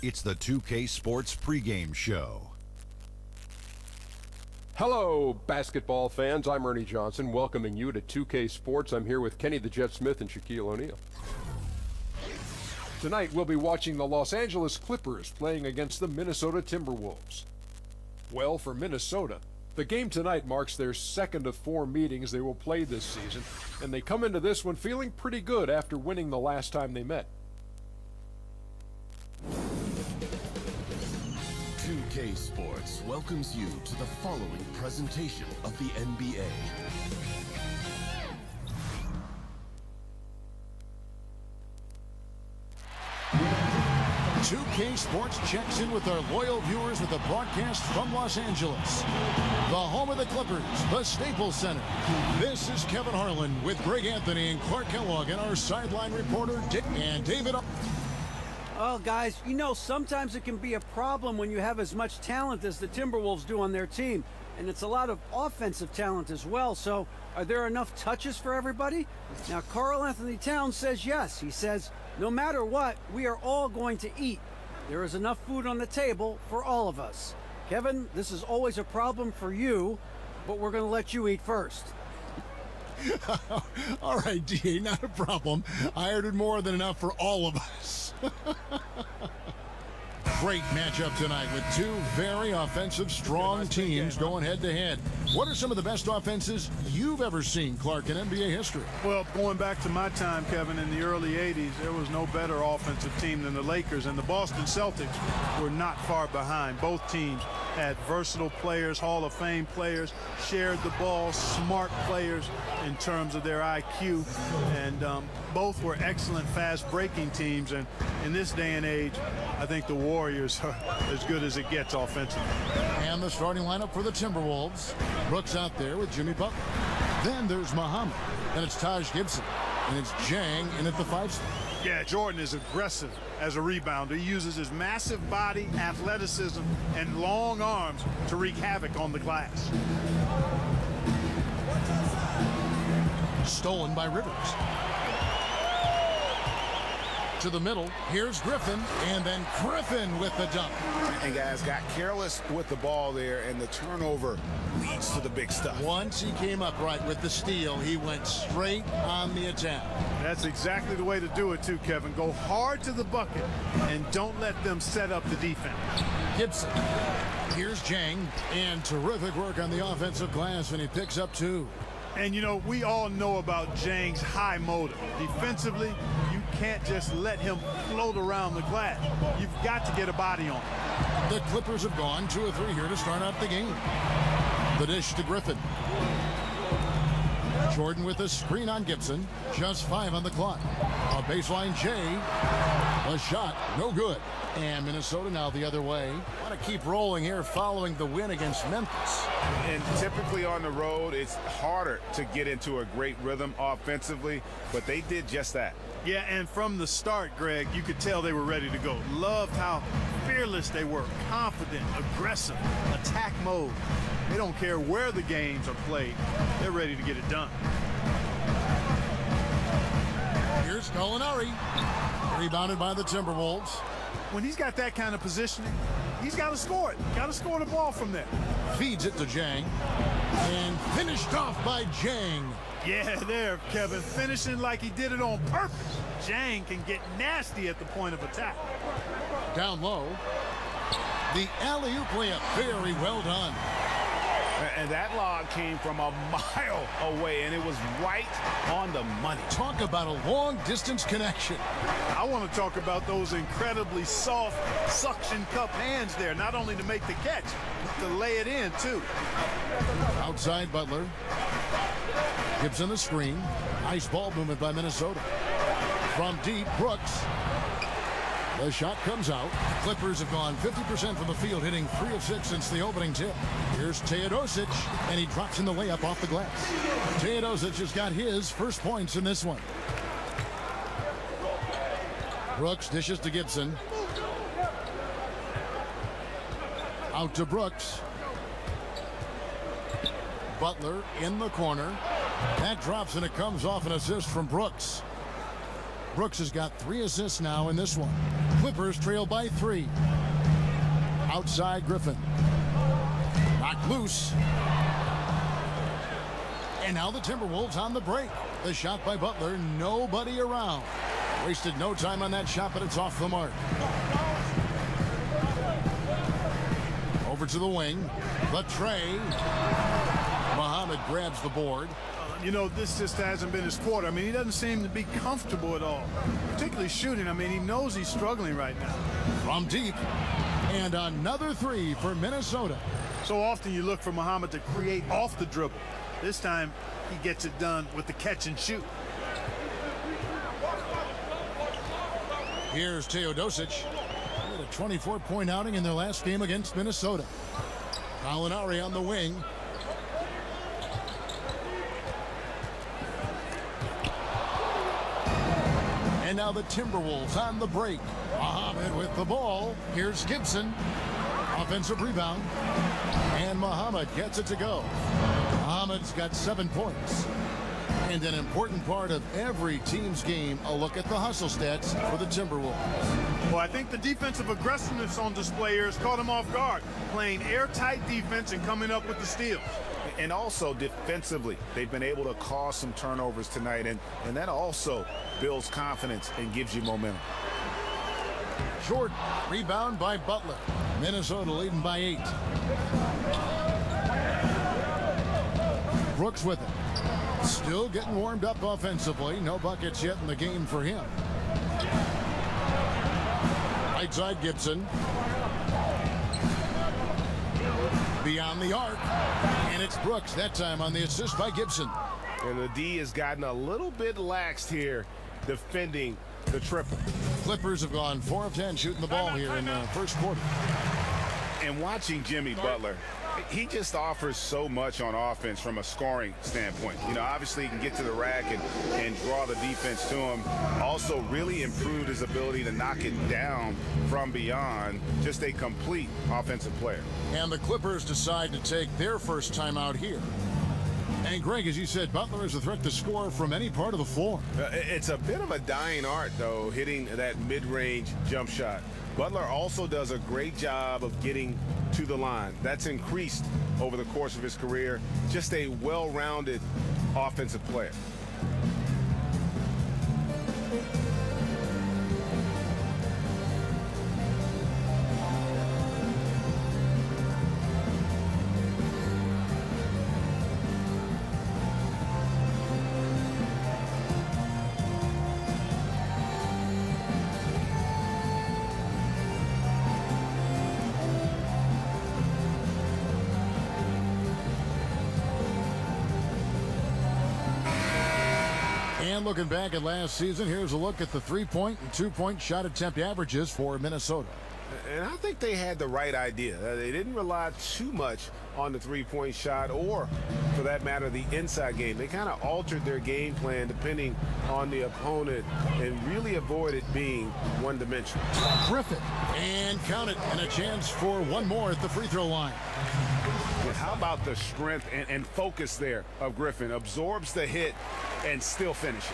It's the 2K Sports pregame show. Hello, basketball fans. I'm Ernie Johnson, welcoming you to 2K Sports. I'm here with Kenny the Jet Smith and Shaquille O'Neal. Tonight, we'll be watching the Los Angeles Clippers playing against the Minnesota Timberwolves. Well, for Minnesota, the game tonight marks their second of 4 meetings they will play this season, and they come into this one feeling pretty good after winning the last time they met. 2K Sports welcomes you to the following presentation of the NBA. 2K Sports checks in with our loyal viewers with a broadcast from Los Angeles, the home of the Clippers, the Staples Center. This is Kevin Harlan with Greg Anthony and Clark Kellogg and our sideline reporter Dick and David. Well, guys, you know, sometimes it can be a problem when you have as much talent as the Timberwolves do on their team. And it's a lot of offensive talent as well. So are there enough touches for everybody? Now, Karl Anthony Towns says yes. He says, no matter what, we are all going to eat. There is enough food on the table for all of us. Kevin, this is always a problem for you, but we're going to let you eat first. All right, D.A., not a problem. I ordered more than enough for all of us. Great matchup tonight with two very offensive, strong teams going head-to-head. What are some of the best offenses you've ever seen, Clark, in NBA history? Well, going back to my time, Kevin, in the early 80s, there was no better offensive team than the Lakers, and the Boston Celtics were not far behind. Both teams had versatile players, Hall of Fame players, shared the ball, smart players in terms of their IQ, and both were excellent fast-breaking teams. And in this day and age, I think the Warriors are as good as it gets offensively. And the starting lineup for the Timberwolves. Brooks out there with Jimmy Butler. Then there's Muhammad. Then it's Taj Gibson. And it's Jang in at the 5 spot. Yeah, Jordan is aggressive as a rebounder. He uses his massive body, athleticism, and long arms to wreak havoc on the glass. Stolen by Rivers. To the middle, here's Griffin, and then Griffin with the dunk. And guys got careless with the ball there, and the turnover leads to the big stuff. Once he came up right with the steal, he went straight on the attack. That's exactly the way to do it too, Kevin. Go hard to the bucket and don't let them set up the defense. Gibson. Here's Jang, and terrific work on the offensive glass, and he picks up 2. And, you know, we all know about Jang's high motor. Defensively, you can't just let him float around the glass. You've got to get a body on him. The Clippers have gone 2 or 3 here to start out the game. The dish to Griffin. Jordan with a screen on Gibson. Just 5 on the clock. A baseline J. A shot, no good. And Minnesota now the other way. Want to keep rolling here following the win against Memphis. And typically on the road, it's harder to get into a great rhythm offensively, but they did just that. Yeah, and from the start, Greg, you could tell they were ready to go. Loved how fearless they were, confident, aggressive, attack mode. They don't care where the games are played. They're ready to get it done. Here's Gallinari. Rebounded by the Timberwolves. When he's got that kind of positioning, he's got to score it. Got to score the ball from there. Feeds it to Jang. And finished off by Jang. Yeah, there, Kevin. Finishing like he did it on purpose. Jang can get nasty at the point of attack. Down low. The alley-oop layup. Very well done. And that lob came from a mile away, and it was right on the money. Talk about a long-distance connection. I want to talk about those incredibly soft suction cup hands there, not only to make the catch, but to lay it in, too. Outside Butler. Gibson the screen. Nice ball movement by Minnesota. From deep, Brooks. The shot comes out. Clippers have gone 50% from the field, hitting 3 of 6 since the opening tip. Here's Teodosic, and he drops in the layup off the glass. Teodosic has got his first points in this one. Brooks dishes to Gibson. Out to Brooks. Butler in the corner. That drops, and it comes off an assist from Brooks. Brooks has got 3 assists now in this one. Clippers trail by 3. Outside Griffin. Knocked loose. And now the Timberwolves on the break. The shot by Butler, nobody around. Wasted no time on that shot, but it's off the mark. Over to the wing. The tray. Muhammad grabs the board. You know, this just hasn't been his quarter. I mean, he doesn't seem to be comfortable at all, particularly shooting. I mean, he knows he's struggling right now. From deep. And another 3 for Minnesota. So often you look for Muhammad to create off the dribble. This time, he gets it done with the catch and shoot. Here's Teodosic. He had a 24-point outing in their last game against Minnesota. Gallinari on the wing. And now the Timberwolves on the break. Muhammad with the ball. Here's Gibson. Offensive rebound. And Muhammad gets it to go. Muhammad's got 7 points. And an important part of every team's game, a look at the hustle stats for the Timberwolves. Well, I think the defensive aggressiveness on display here has caught him off guard, playing airtight defense and coming up with the steals. And also defensively, they've been able to cause some turnovers tonight, and that also builds confidence and gives you momentum. Jordan, rebound by Butler. Minnesota leading by 8. Brooks with it. Still getting warmed up offensively. No buckets yet in the game for him. Right side Gibson. Beyond the arc. And it's Brooks that time on the assist by Gibson. And the D has gotten a little bit laxed here defending the triple. Clippers have gone 4 of 10 shooting the ball here in the first quarter. And watching Jimmy Butler, he just offers so much on offense from a scoring standpoint. You know, obviously he can get to the rack and draw the defense to him. Also really improved his ability to knock it down from beyond. Just a complete offensive player. And the Clippers decide to take their first time out here. And Greg, as you said, Butler is a threat to score from any part of the floor. It's a bit of a dying art, though, hitting that mid-range jump shot. Butler also does a great job of getting to the line. That's increased over the course of his career. Just a well-rounded offensive player. And looking back at last season, here's a look at the 3-point and 2-point shot attempt averages for Minnesota. And I think they had the right idea. They didn't rely too much on the 3-point shot or, for that matter, the inside game. They kind of altered their game plan depending on the opponent and really avoided being one-dimensional. Griffin, and count it, and a chance for one more at the free throw line. How about the strength and focus there of Griffin? Absorbs the hit and still finishes.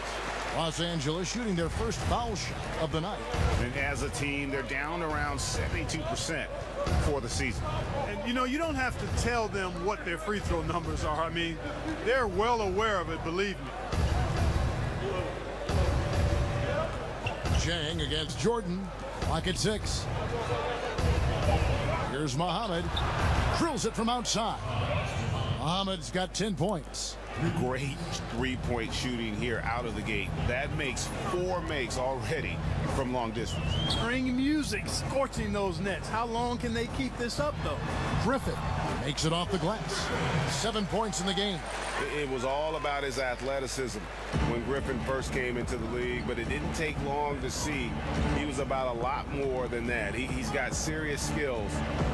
Los Angeles shooting their first foul shot of the night. And as a team, they're down around 72% for the season. And, you know, you don't have to tell them what their free throw numbers are. I mean, they're well aware of it, believe me. Chang against Jordan. Lock at 6. Here's Muhammad. Drills it from outside. Muhammad's got 10 points. Great 3-point shooting here out of the gate. That makes 4 makes already from long distance. Spring music scorching those nets. How long can they keep this up, though? Griffin makes it off the glass. 7 points in the game. It was all about his athleticism when Griffin first came into the league, but it didn't take long to see he was about a lot more than that. He's got serious skills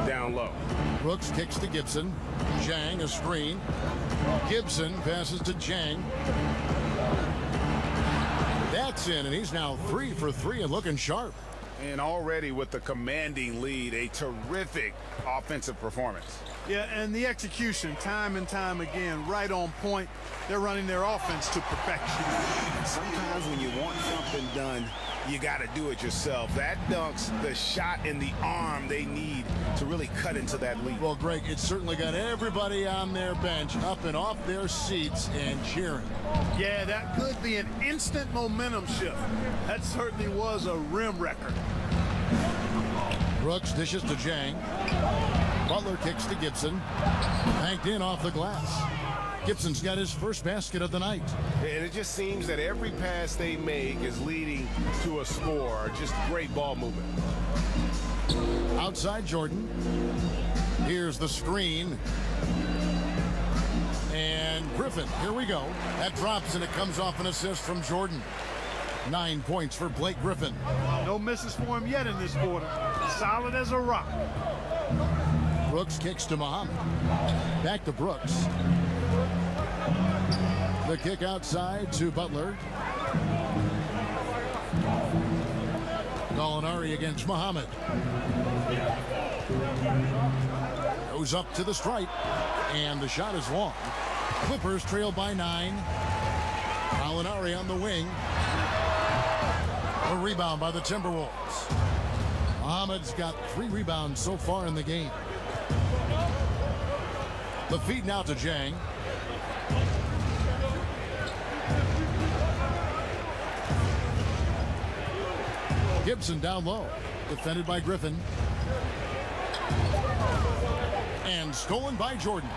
down low. Brooks kicks to Gibson. Chang a screen. Gibson passes to Chang. That's in, and he's now 3 for 3 and looking sharp. And already with the commanding lead, a terrific offensive performance. Yeah, and the execution, time and time again, right on point. They're running their offense to perfection. Sometimes when you want something done, you got to do it yourself. That dunks the shot in the arm they need to really cut into that lead. Well, Greg, it certainly got everybody on their bench up and off their seats and cheering. Yeah, that could be an instant momentum shift. That certainly was a rim record. Brooks dishes to Jang. Butler kicks to Gibson. Banked in off the glass. Gibson's got his first basket of the night. And it just seems that every pass they make is leading to a score. Just great ball movement. Outside Jordan. Here's the screen. And Griffin, here we go. That drops and it comes off an assist from Jordan. 9 points for Blake Griffin. No misses for him yet in this quarter. Solid as a rock. Brooks kicks to Muhammad. Back to Brooks. The kick outside to Butler. Gallinari against Muhammad. Goes up to the stripe. And the shot is long. Clippers trail by 9. Gallinari on the wing. A rebound by the Timberwolves. Muhammad's got 3 rebounds so far in the game. The feed now to Jang. Gibson down low. Defended by Griffin. And stolen by Jordan.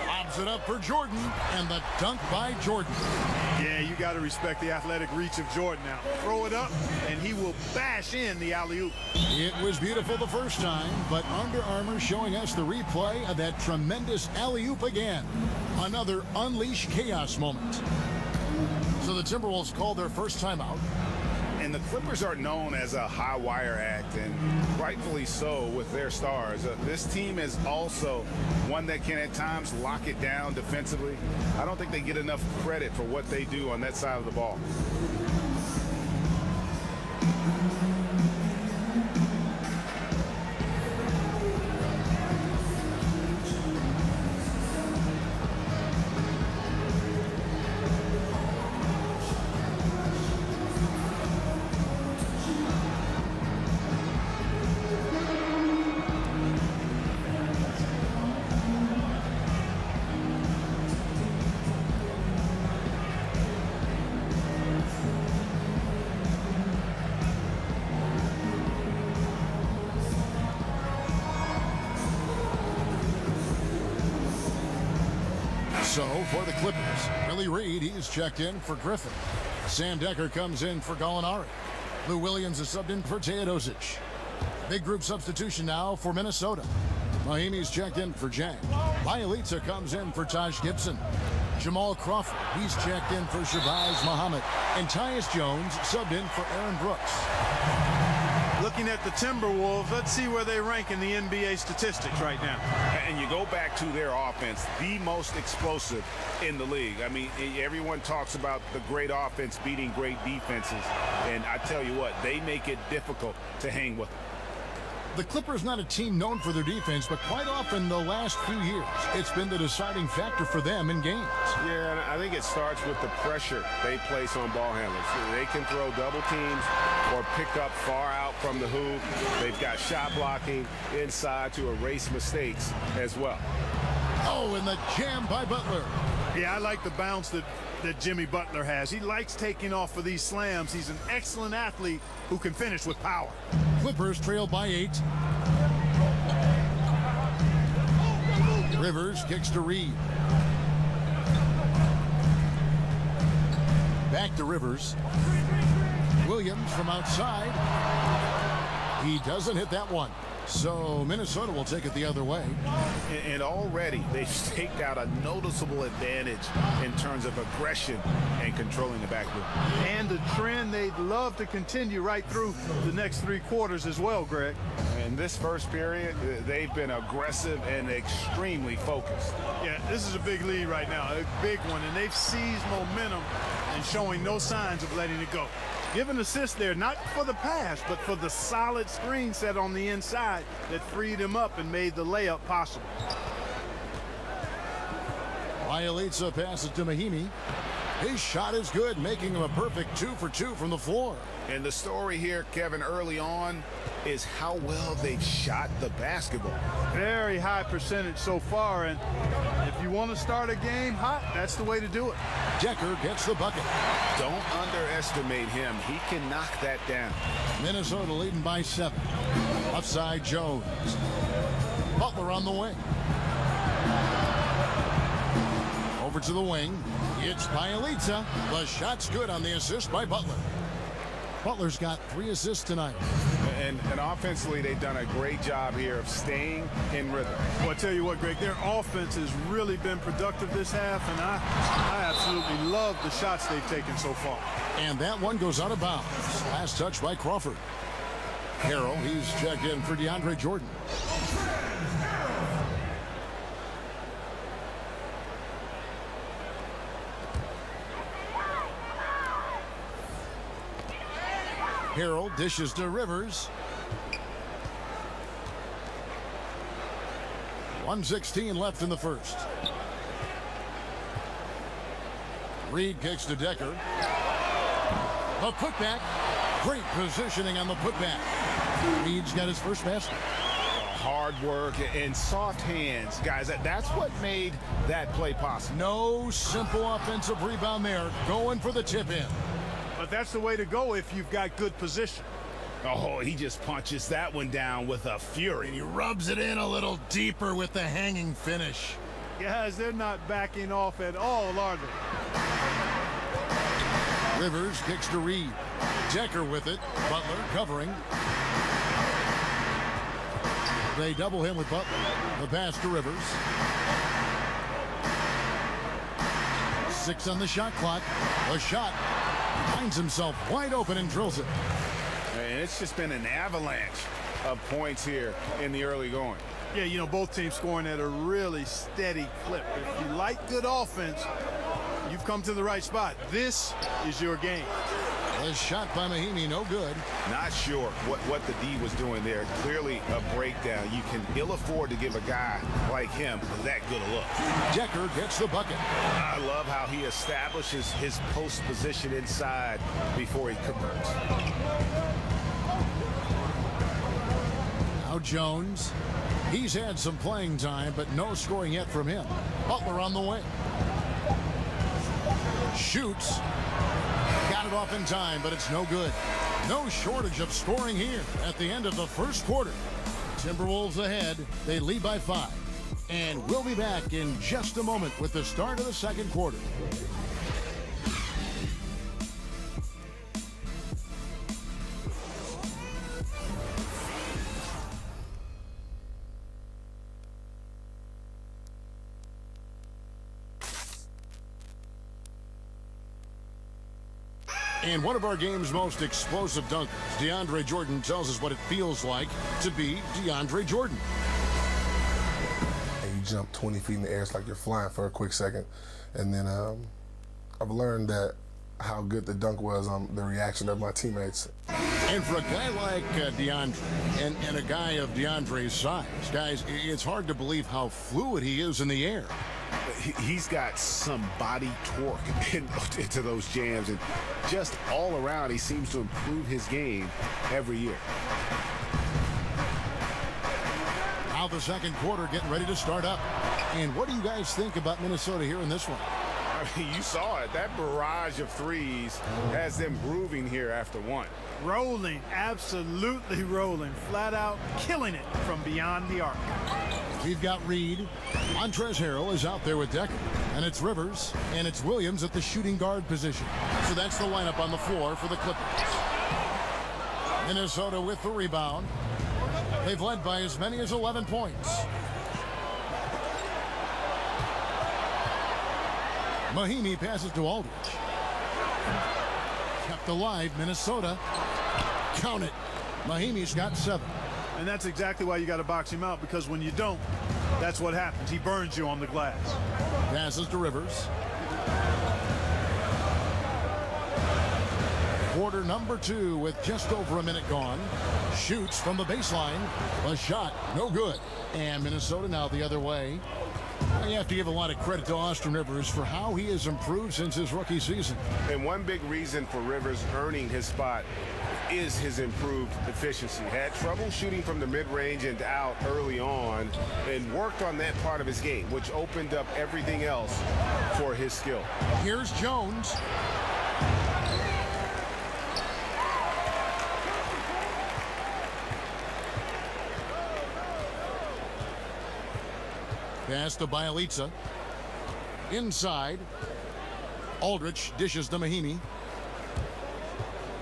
Lobs it up for Jordan. And the dunk by Jordan. Yeah, you got to respect the athletic reach of Jordan now. Throw it up, and he will bash in the alley-oop. It was beautiful the first time, but Under Armour showing us the replay of that tremendous alley-oop again. Another unleash chaos moment. So the Timberwolves called their first timeout. And the Clippers are known as a high wire act, and rightfully so with their stars. This team is also one that can at times lock it down defensively. I don't think they get enough credit for what they do on that side of the ball. So for the Clippers, Willie Reed, he's checked in for Griffin. Sam Decker comes in for Gallinari. Lou Williams is subbed in for Teodosic. Big group substitution now for Minnesota. Mahimi's checked in for Jang. Bielitsa comes in for Taj Gibson. Jamal Crawford, he's checked in for Shabazz Muhammad. And Tyus Jones subbed in for Aaron Brooks. Looking at the Timberwolves, let's see where they rank in the NBA statistics right now. And you go back to their offense, the most explosive in the league. I mean, everyone talks about the great offense beating great defenses. And I tell you what, they make it difficult to hang with. The Clippers not a team known for their defense, but quite often the last few years, it's been the deciding factor for them in games. Yeah, and I think it starts with the pressure they place on ball handlers. They can throw double teams or pick up far out from the hoop. They've got shot blocking inside to erase mistakes as well. Oh, and the jam by Butler. Yeah, I like the bounce that Jimmy Butler has. He likes taking off for these slams. He's an excellent athlete who can finish with power. Clippers trail by 8. Rivers kicks to Reed. Back to Rivers. Williams from outside. He doesn't hit that one. So Minnesota will take it the other way. And already they've staked out a noticeable advantage in terms of aggression and controlling the backcourt. And a trend they'd love to continue right through the next 3 quarters as well, Greg. In this first period, they've been aggressive and extremely focused. Yeah, this is a big lead right now, a big one, and they've seized momentum and showing no signs of letting it go. Give an assist there, not for the pass, but for the solid screen set on the inside that freed him up and made the layup possible. Bielitsa passes to Mahimi. His shot is good, making him a perfect 2 for 2 from the floor. And the story here, Kevin, early on is how well they've shot the basketball. Very high percentage so far, and if you want to start a game hot, that's the way to do it. Decker gets the bucket. Don't underestimate him. He can knock that down. Minnesota leading by 7. Upside Jones. Butler on the wing. Over to the wing. It's Bielitsa. The shot's good on the assist by Butler. Butler's got 3 assists tonight. And offensively, they've done a great job here of staying in rhythm. Well, I tell you what, Greg, their offense has really been productive this half, and I absolutely love the shots they've taken so far. And that one goes out of bounds. Last touch by Crawford. Harrell, he's checked in for DeAndre Jordan. Harrell dishes to Rivers. 1:16 left in the first. Reed kicks to Decker. A putback. Great positioning on the putback. Reed's got his first basket. Hard work and soft hands, guys. That's what made that play possible. No simple offensive rebound there. Going for the tip in. But that's the way to go if you've got good position. Oh, he just punches that one down with a fury. He rubs it in a little deeper with the hanging finish. Guys, they're not backing off at all, are they? Rivers kicks to Reed. Decker with it. Butler covering. They double him with Butler. The pass to Rivers. 6 on the shot clock. A shot. Finds himself wide open and drills it. And it's just been an avalanche of points here in the early going. Yeah, you know, both teams scoring at a really steady clip. If you like good offense, you've come to the right spot. This is your game. A shot by Mahimi, no good. Not sure what the D was doing there. Clearly a breakdown. You can ill afford to give a guy like him that good a look. Decker gets the bucket. I love how he establishes his post position inside before he converts. Now Jones. He's had some playing time, but no scoring yet from him. Butler on the wing. Shoots. Got it off in time, but it's no good. No shortage of scoring here at the end of the first quarter. Timberwolves ahead. They lead by 5. And we'll be back in just a moment with the start of the second quarter. And one of our game's most explosive dunkers, DeAndre Jordan, tells us what it feels like to be DeAndre Jordan. And you jump 20 feet in the air, it's like you're flying for a quick second. And then I've learned that how good the dunk was on the reaction of my teammates. And for a guy like DeAndre, and a guy of DeAndre's size, guys, it's hard to believe how fluid he is in the air. He's got some body torque into those jams, and just all around he seems to improve his game every year. Now the second quarter getting ready to start up. And what do you guys think about Minnesota here in this one? I mean, you saw it. That barrage of threes has them grooving here after one. Rolling, absolutely rolling, flat out killing it from beyond the arc. We've got Reed. Montrezl Harrell is out there with Decker. And it's Rivers. And it's Williams at the shooting guard position. So that's the lineup on the floor for the Clippers. Minnesota with the rebound. They've led by as many as 11 points. Mahimi passes to Aldridge. Kept alive, Minnesota. Count it. Mahimi's got 7. And that's exactly why you got to box him out, because when you don't, that's what happens. He burns you on the glass. Passes to Rivers. quarter number 2 with just over a minute gone. Shoots from the baseline. A shot, no good. And Minnesota now the other way. You have to give a lot of credit to Austin Rivers for how he has improved since his rookie season. And one big reason for Rivers earning his spot is his improved efficiency. Had trouble shooting from the mid-range and out early on, and worked on that part of his game, which opened up everything else for his skill. Here's Jones. Pass to Bielitsa. Inside. Aldridge dishes to Mahimi.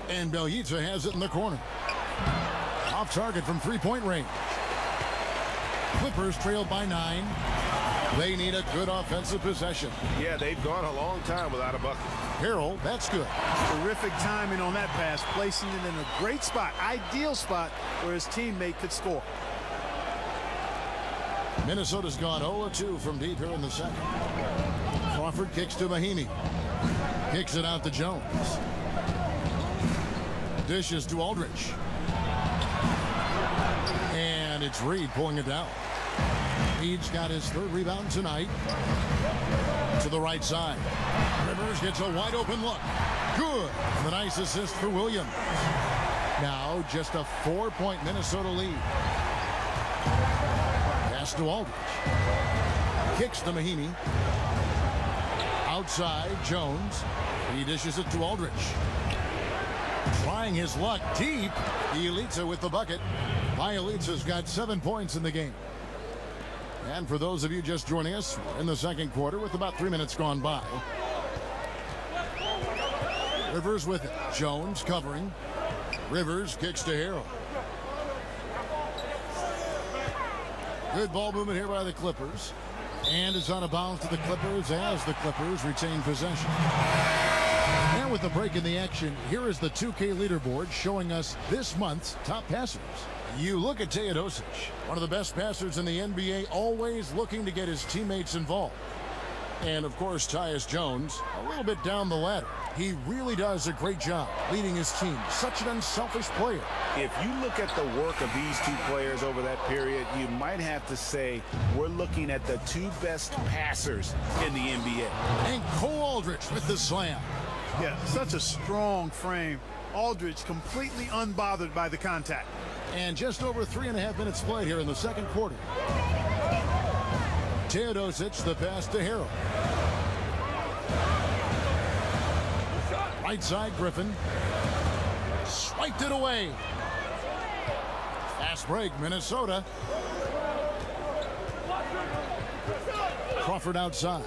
And Bielitsa has it in the corner. Off target from three-point range. Clippers trail by 9. They need a good offensive possession. Yeah, they've gone a long time without a bucket. Harrell, that's good. Terrific timing on that pass, placing it in a great spot, ideal spot where his teammate could score. Minnesota's gone 0-2 from deep here in the second. Crawford kicks to Mahimi. Kicks it out to Jones. Dishes to Aldridge. And it's Reed pulling it down. Reed's got his 3rd rebound tonight. To the right side. Rivers gets a wide open look. Good. And a nice assist for Williams. Now just a 4-point Minnesota lead. Pass to Aldridge. Kicks to Mahimi. Outside, Jones. He dishes it to Aldridge. Trying his luck deep. Bielitsa with the bucket. Bielitsa's got 7 points in the game. And for those of you just joining us, we're in the second quarter with about 3 minutes gone by. Rivers with it. Jones covering. Rivers kicks to Harrell. Good ball movement here by the Clippers. And it's out of bounds to the Clippers as the Clippers retain possession. Now with the break in the action, here is the 2K leaderboard showing us this month's top passers. You look at Teodosic, one of the best passers in the NBA, always looking to get his teammates involved. And of course, Tyus Jones, a little bit down the ladder. He really does a great job leading his team. Such an unselfish player. If you look at the work of these two players over that period, you might have to say we're looking at the 2 best passers in the NBA. And Cole Aldridge with the slam. Yeah, such a strong frame. Aldridge completely unbothered by the contact. And just over 3.5 minutes played here in the second quarter. Teodosic, the pass to Harrell. Right side, Griffin. Swiped it away. Fast break, Minnesota. Crawford outside.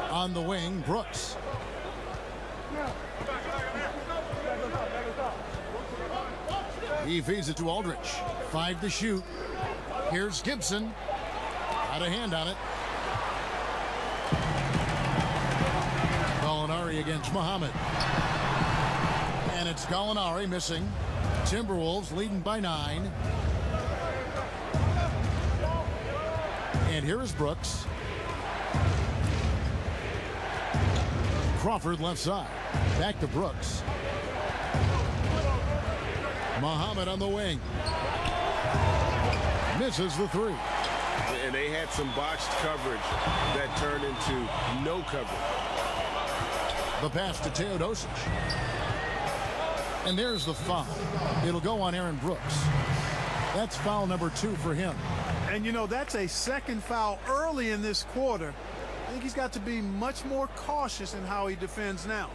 On the wing, Brooks. He feeds it to Aldridge. 5 to shoot. Here's Gibson. Got a hand on it. Gallinari against Muhammad. And it's Gallinari missing. Timberwolves leading by 9. And here is Brooks. Crawford left side. Back to Brooks. Muhammad on the wing. Misses the 3. And they had some botched coverage that turned into no coverage. The pass to Teodosic. And there's the foul. It'll go on Aaron Brooks. That's foul number 2 for him. And, you know, that's a second foul early in this quarter. I think he's got to be much more cautious in how he defends now.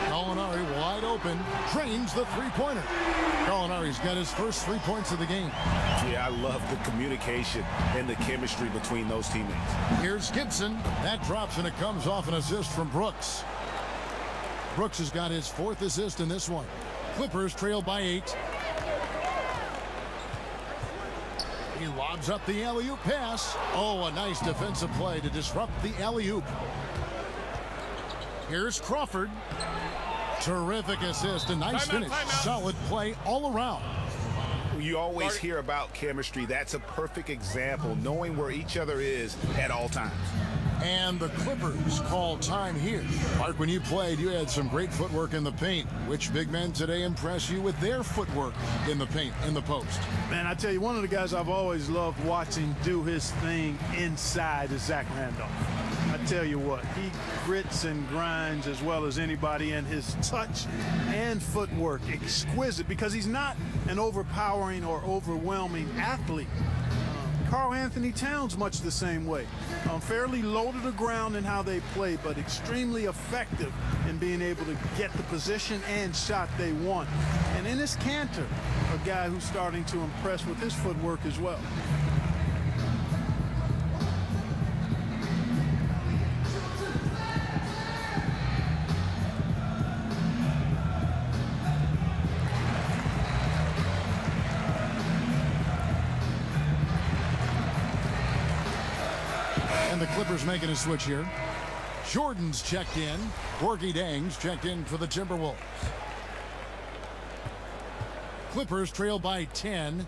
Gallinari wide open, drains the 3-pointer. Gallinari's got his first 3 points of the game. Yeah, I love the communication and the chemistry between those teammates. Here's Gibson. That drops and it comes off an assist from Brooks. Brooks has got his 4th assist in this one. Clippers trail by 8. He lobs up the alley-oop pass. Oh, a nice defensive play to disrupt the alley-oop. Here's Crawford. Terrific assist, a nice finish. Solid play all around. You always hear about chemistry. That's a perfect example, knowing where each other is at all times. And the Clippers call time here. Mark, when you played, you had some great footwork in the paint. Which big men today impress you with their footwork in the paint, in the post? Man, I tell you, one of the guys I've always loved watching do his thing inside is Zach Randolph. I tell you what, he grits and grinds as well as anybody, and his touch and footwork exquisite because he's not an overpowering or overwhelming athlete. Karl Anthony Towns much the same way. Fairly low to the ground in how they play, but extremely effective in being able to get the position and shot they want. And Enes Kanter, a guy who's starting to impress with his footwork as well. And the Clippers making a switch here. Jordan's checked in. Gorgie Dang's checked in for the Timberwolves. Clippers trail by 10.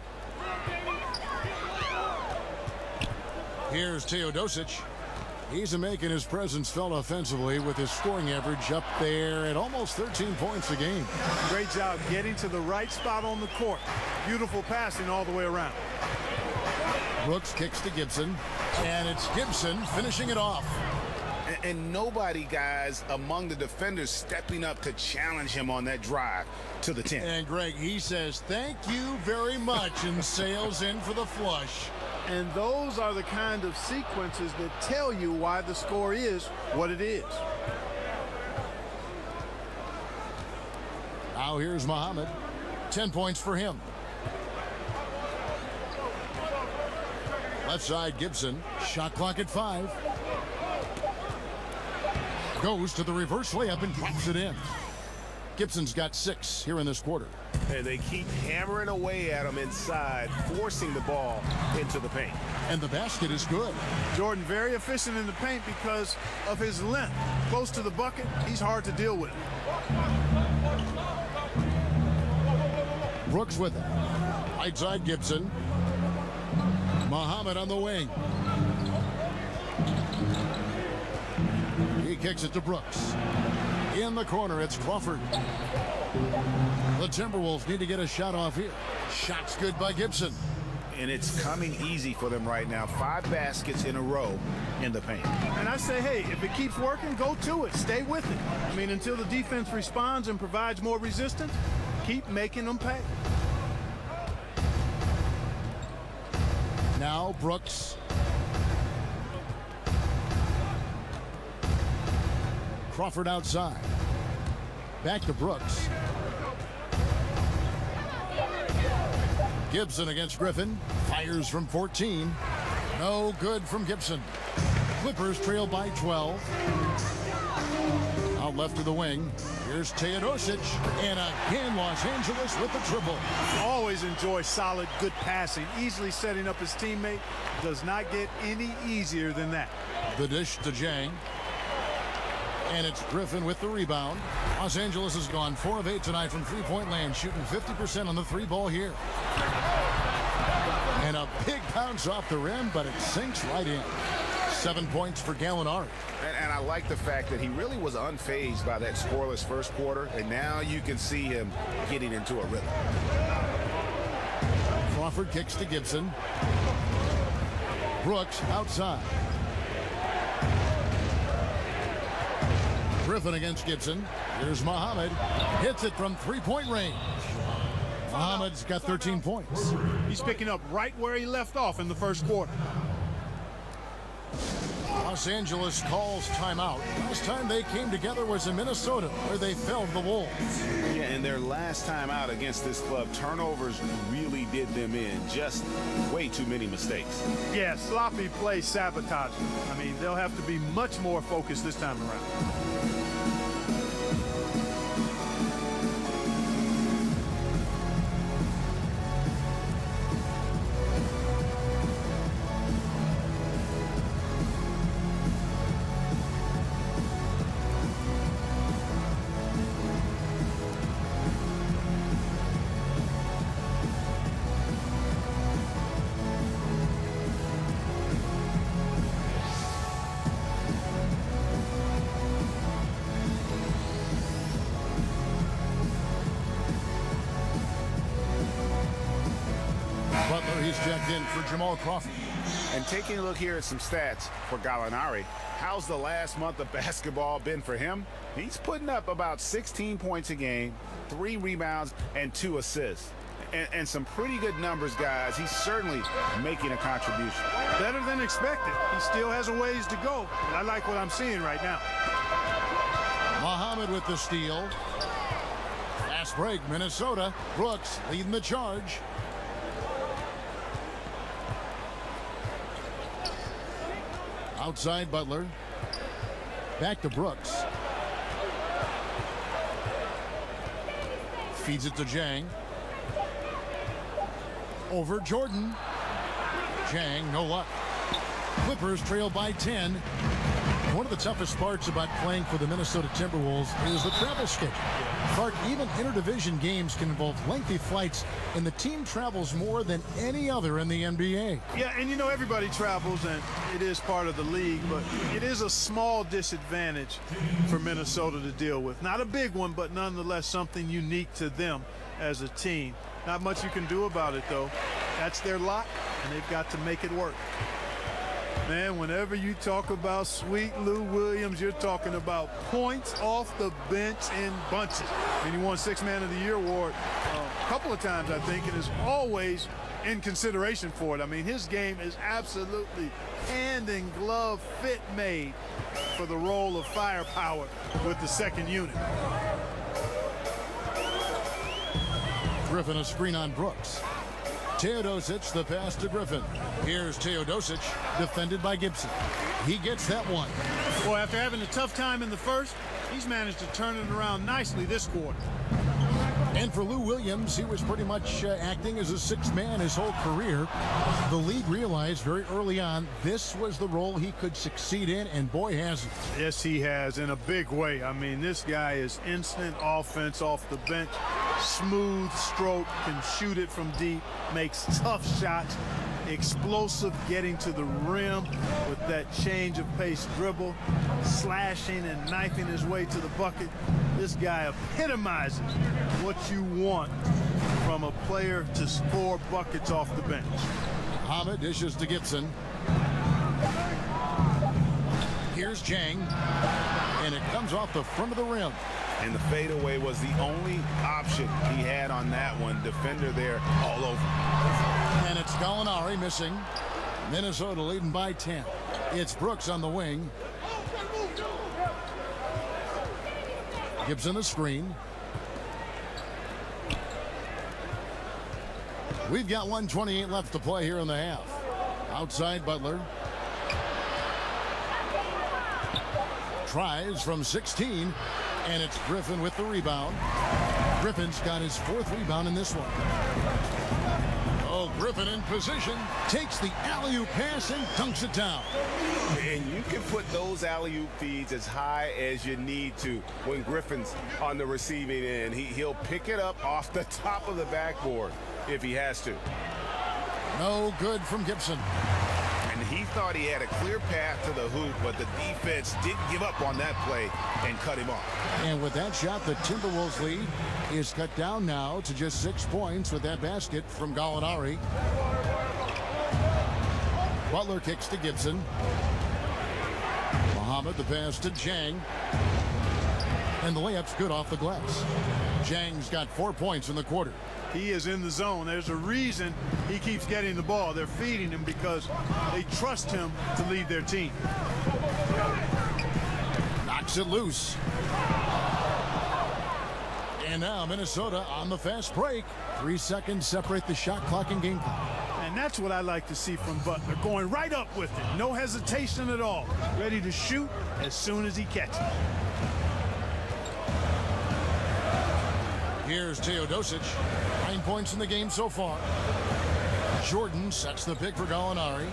Here's Teodosic. He's making his presence felt offensively with his scoring average up there at almost 13 points a game. Great job getting to the right spot on the court. Beautiful passing all the way around. Brooks kicks to Gibson, and it's Gibson finishing it off. And nobody, guys, among the defenders stepping up to challenge him on that drive to the 10. And Greg, he says, thank you very much, and sails in for the flush. And those are the kind of sequences that tell you why the score is what it is. Now here's Muhammad. 10 points for him. Left side, Gibson. Shot clock at 5. Goes to the reverse layup and drops it in. Gibson's got 6 here in this quarter. And they keep hammering away at him inside, forcing the ball into the paint. And the basket is good. Jordan very efficient in the paint because of his length. Close to the bucket, he's hard to deal with. Brooks with it. Right side, Gibson. Muhammad on the wing. He kicks it to Brooks. In the corner, it's Crawford. The Timberwolves need to get a shot off here. Shot's good by Gibson. And it's coming easy for them right now. 5 baskets in a row in the paint. And I say, hey, if it keeps working, go to it. Stay with it. I mean, until the defense responds and provides more resistance, keep making them pay. Now Brooks. Crawford outside. Back to Brooks. Gibson against Griffin. Fires from 14. No good from Gibson. Clippers trail by 12. Out left to the wing. Here's Teodosic. And again, Los Angeles with the triple. Always enjoy solid, good passing. Easily setting up his teammate. Does not get any easier than that. The dish to Jang. And it's Griffin with the rebound. Los Angeles has gone 4 of 8 tonight from three-point land, shooting 50% on the 3-ball here. And a big bounce off the rim, but it sinks right in. 7 points for Gallinari. And I like the fact that he really was unfazed by that scoreless first quarter, and now you can see him getting into a rhythm. Crawford kicks to Gibson. Brooks outside. Griffin against Gibson. Here's Muhammad. Hits it from three-point range. Muhammad's got 13 points. He's picking up right where he left off in the first quarter. Los Angeles calls timeout. Last time they came together was in Minnesota, where they felled the Wolves. Yeah, and their last time out against this club, turnovers really did them in. Just way too many mistakes. Yeah, sloppy play sabotage. I mean, they'll have to be much more focused this time around. He's checked in for Jamal Crawford. And taking a look here at some stats for Gallinari, how's the last month of basketball been for him? He's putting up about 16 points a game, 3 rebounds, and 2 assists. And some pretty good numbers, guys. He's certainly making a contribution. Better than expected. He still has a ways to go. I like what I'm seeing right now. Muhammad with the steal. Fast break, Minnesota. Brooks leading the charge. Outside Butler. Back to Brooks. Feeds it to Jang. Over Jordan. Jang, no luck. Clippers trail by 10. One of the toughest parts about playing for the Minnesota Timberwolves is the travel schedule. Clark, even interdivision games can involve lengthy flights, and the team travels more than any other in the NBA. Yeah, and you know, everybody travels, and it is part of the league, but it is a small disadvantage for Minnesota to deal with. Not a big one, but nonetheless something unique to them as a team. Not much you can do about it, though. That's their lot, and they've got to make it work. Man, whenever you talk about Sweet Lou Williams, you're talking about points off the bench in bunches. I mean, he won 6th Man of the Year award a couple of times, I think, and is always in consideration for it. I mean, his game is absolutely hand-in-glove fit made for the role of firepower with the second unit. Griffin a screen on Brooks. Teodosic the pass to Griffin. Here's Teodosic, defended by Gibson. He gets that one. Boy, after having a tough time in the first, he's managed to turn it around nicely this quarter. And for Lou Williams, he was pretty much acting as a 6th man his whole career. The league realized very early on this was the role he could succeed in, and boy has he. Yes, he has, in a big way. I mean, this guy is instant offense off the bench. Smooth stroke, can shoot it from deep, makes tough shots, explosive getting to the rim with that change of pace dribble, slashing and knifing his way to the bucket. This guy epitomizes what you want from a player to score buckets off the bench. Muhammad dishes to Gibson. Here's Jang, and it comes off the front of the rim. And the fadeaway was the only option he had on that one. Defender there all over. And it's Gallinari missing. Minnesota leading by 10. It's Brooks on the wing. Gibson a screen. We've got 1:28 left to play here in the half. Outside Butler. Tries from 16. And it's Griffin with the rebound. Griffin's got his 4th rebound in this one. Oh, Griffin in position. Takes the alley-oop pass and dunks it down. And you can put those alley-oop feeds as high as you need to when Griffin's on the receiving end. He'll pick it up off the top of the backboard if he has to. No good from Gibson. And he thought he had a clear path to the hoop, but the defense didn't give up on that play and cut him off. And with that shot, the Timberwolves lead is cut down now to just 6 points with that basket from Gallinari. Butler kicks to Gibson. Muhammad the pass to Jang. And the layup's good off the glass. Jang's got 4 points in the quarter. He is in the zone. There's a reason he keeps getting the ball. They're feeding him because they trust him to lead their team. Knocks it loose. And now Minnesota on the fast break. 3 seconds separate the shot clock and game clock. And that's what I like to see from Butler. Going right up with it. No hesitation at all. Ready to shoot as soon as he catches it. Here's Teodosic. 9 points in the game so far. Jordan sets the pick for Gallinari.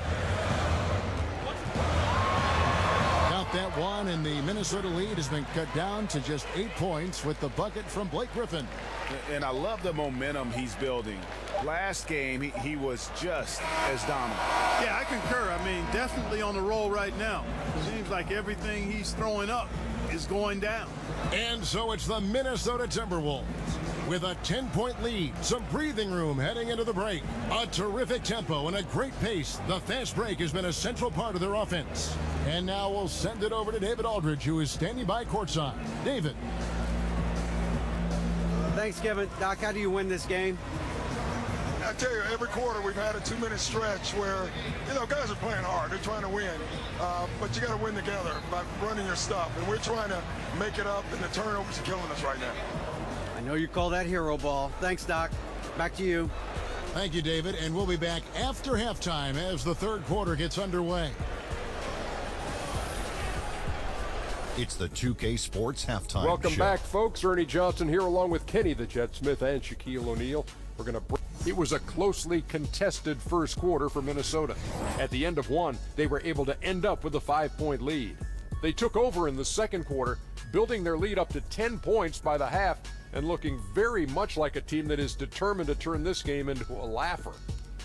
Got that one, and the Minnesota lead has been cut down to just 8 points with the bucket from Blake Griffin. And I love the momentum he's building. Last game, he was just as dominant. Yeah, I concur. I mean, definitely on the roll right now. Seems like everything he's throwing up is going down. And so it's the Minnesota Timberwolves with a 10-point lead. Some breathing room heading into the break. A terrific tempo and a great pace. The fast break has been a central part of their offense. And now we'll send it over to David Aldridge, who is standing by courtside. David. Thanks, Kevin. Doc, how do you win this game? I tell you, every quarter we've had a 2-minute stretch where, guys are playing hard. They're trying to win. But you got to win together by running your stuff. And we're trying to make it up, and the turnovers are killing us right now. I know you call that hero ball. Thanks, Doc. Back to you. Thank you, David. And we'll be back after halftime as the third quarter gets underway. It's the 2K Sports Halftime Welcome Show. back, folks. Ernie Johnson here along with Kenny the Jet Smith and Shaquille O'Neal. We're going to... It was a closely contested first quarter for Minnesota. At the end of one, they were able to end up with a 5-point lead. They took over in the second quarter, building their lead up to 10 points by the half and looking very much like a team that is determined to turn this game into a laugher.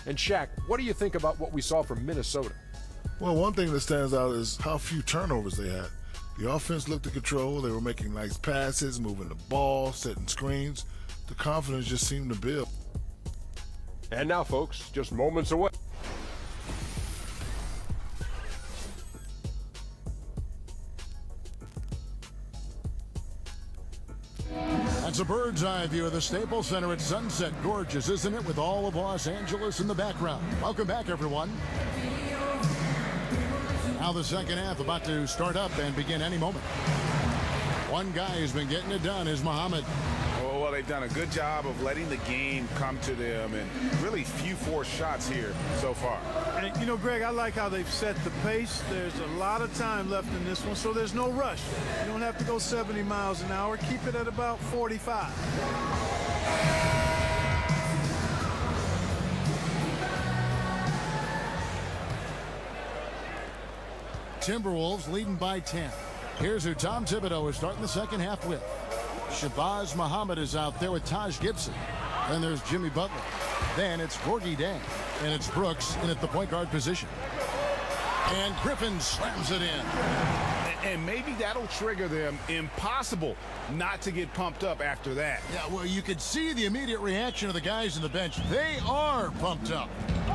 And Shaq, what do you think about what we saw from Minnesota? Well, one thing that stands out is how few turnovers they had. The offense looked in control. They were making nice passes, moving the ball, setting screens. The confidence just seemed to build. And now, folks, just moments away. That's a bird's eye view of the Staples Center at sunset. Gorgeous, isn't it, with all of Los Angeles in the background? Welcome back, everyone. Now the second half about to start up and begin any moment. One guy who's been getting it done is Muhammad. Well, they've done a good job of letting the game come to them, and really few forced shots here so far. And, Greg, I like how they've set the pace. There's a lot of time left in this one, so there's no rush. You don't have to go 70 miles an hour. Keep it at about 45. Timberwolves leading by 10. Here's who Tom Thibodeau is starting the second half with. Shabazz Muhammad is out there with Taj Gibson. Then there's Jimmy Butler. Then it's Gorgie Dang. And it's Brooks in at the point guard position. And Griffin slams it in. And maybe that'll trigger them. Impossible not to get pumped up after that. Yeah, well, you could see the immediate reaction of the guys in the bench. They are pumped up.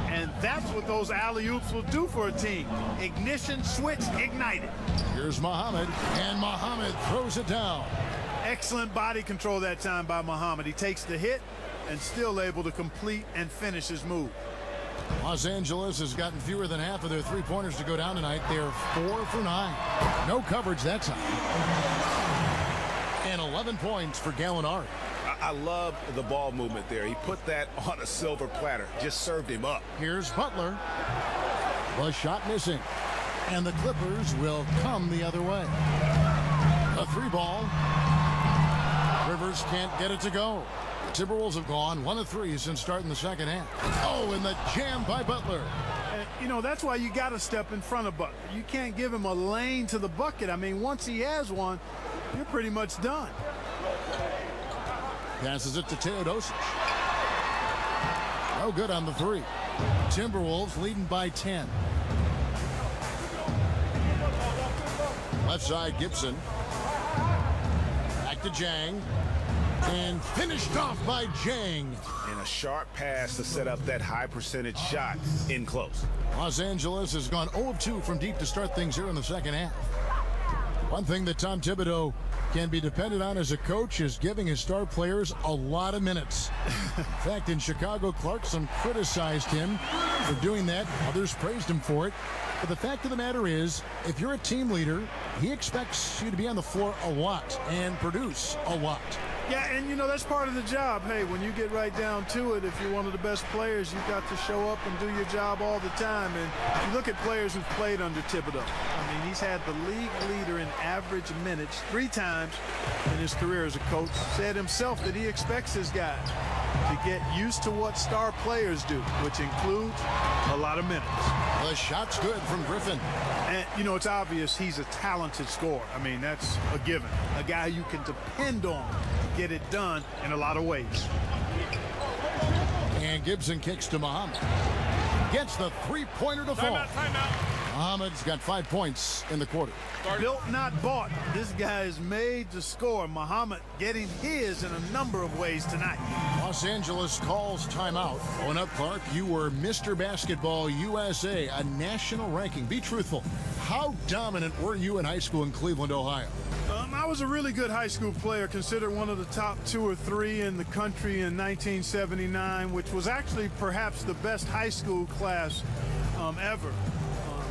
And that's what those alley-oops will do for a team. Ignition switch ignited. Here's Muhammad, and Muhammad throws it down. Excellent body control that time by Muhammad. He takes the hit and still able to complete and finish his move. Los Angeles has gotten fewer than half of their three-pointers to go down tonight. They're 4 for 9. No coverage that time. And 11 points for Gallinari. I love the ball movement there. He put that on a silver platter. Just served him up. Here's Butler. The shot missing. And the Clippers will come the other way. A three ball. Rivers can't get it to go. The Timberwolves have gone 1 of 3 since starting the second half. Oh, and the jam by Butler. That's why you got to step in front of Butler. You can't give him a lane to the bucket. I mean, once he has one, you're pretty much done. Passes it to Teodosic. No good on the three. Timberwolves leading by 10. Left side, Gibson. Back to Jang. And finished off by Jang. And a sharp pass to set up that high percentage shot in close. Los Angeles has gone 0 of 2 from deep to start things here in the second half. One thing that Tom Thibodeau can be dependent on as a coach is giving his star players a lot of minutes. In fact, in Chicago, Clarkson criticized him for doing that. Others praised him for it. But the fact of the matter is, if you're a team leader, he expects you to be on the floor a lot and produce a lot. Yeah, and that's part of the job. Hey, when you get right down to it, if you're one of the best players, you've got to show up and do your job all the time. And you look at players who've played under Thibodeau. I mean, he's had the league leader in average minutes 3 times in his career as a coach. Said himself that he expects his guys to get used to what star players do, which includes a lot of minutes. The shot's good from Griffin. And, it's obvious he's a talented scorer. I mean, that's a given. A guy you can depend on to get it done in a lot of ways. And Gibson kicks to Muhammad. Gets the three-pointer to fall. Timeout. Muhammad's got 5 points in the quarter. Built, not bought. This guy is made to score. Muhammad getting his in a number of ways tonight. Los Angeles calls timeout. Owen up, Clark. You were Mr. Basketball USA, a national ranking. Be truthful. How dominant were you in high school in Cleveland, Ohio? I was a really good high school player, considered one of the top 2 or 3 in the country in 1979, which was actually perhaps the best high school class ever.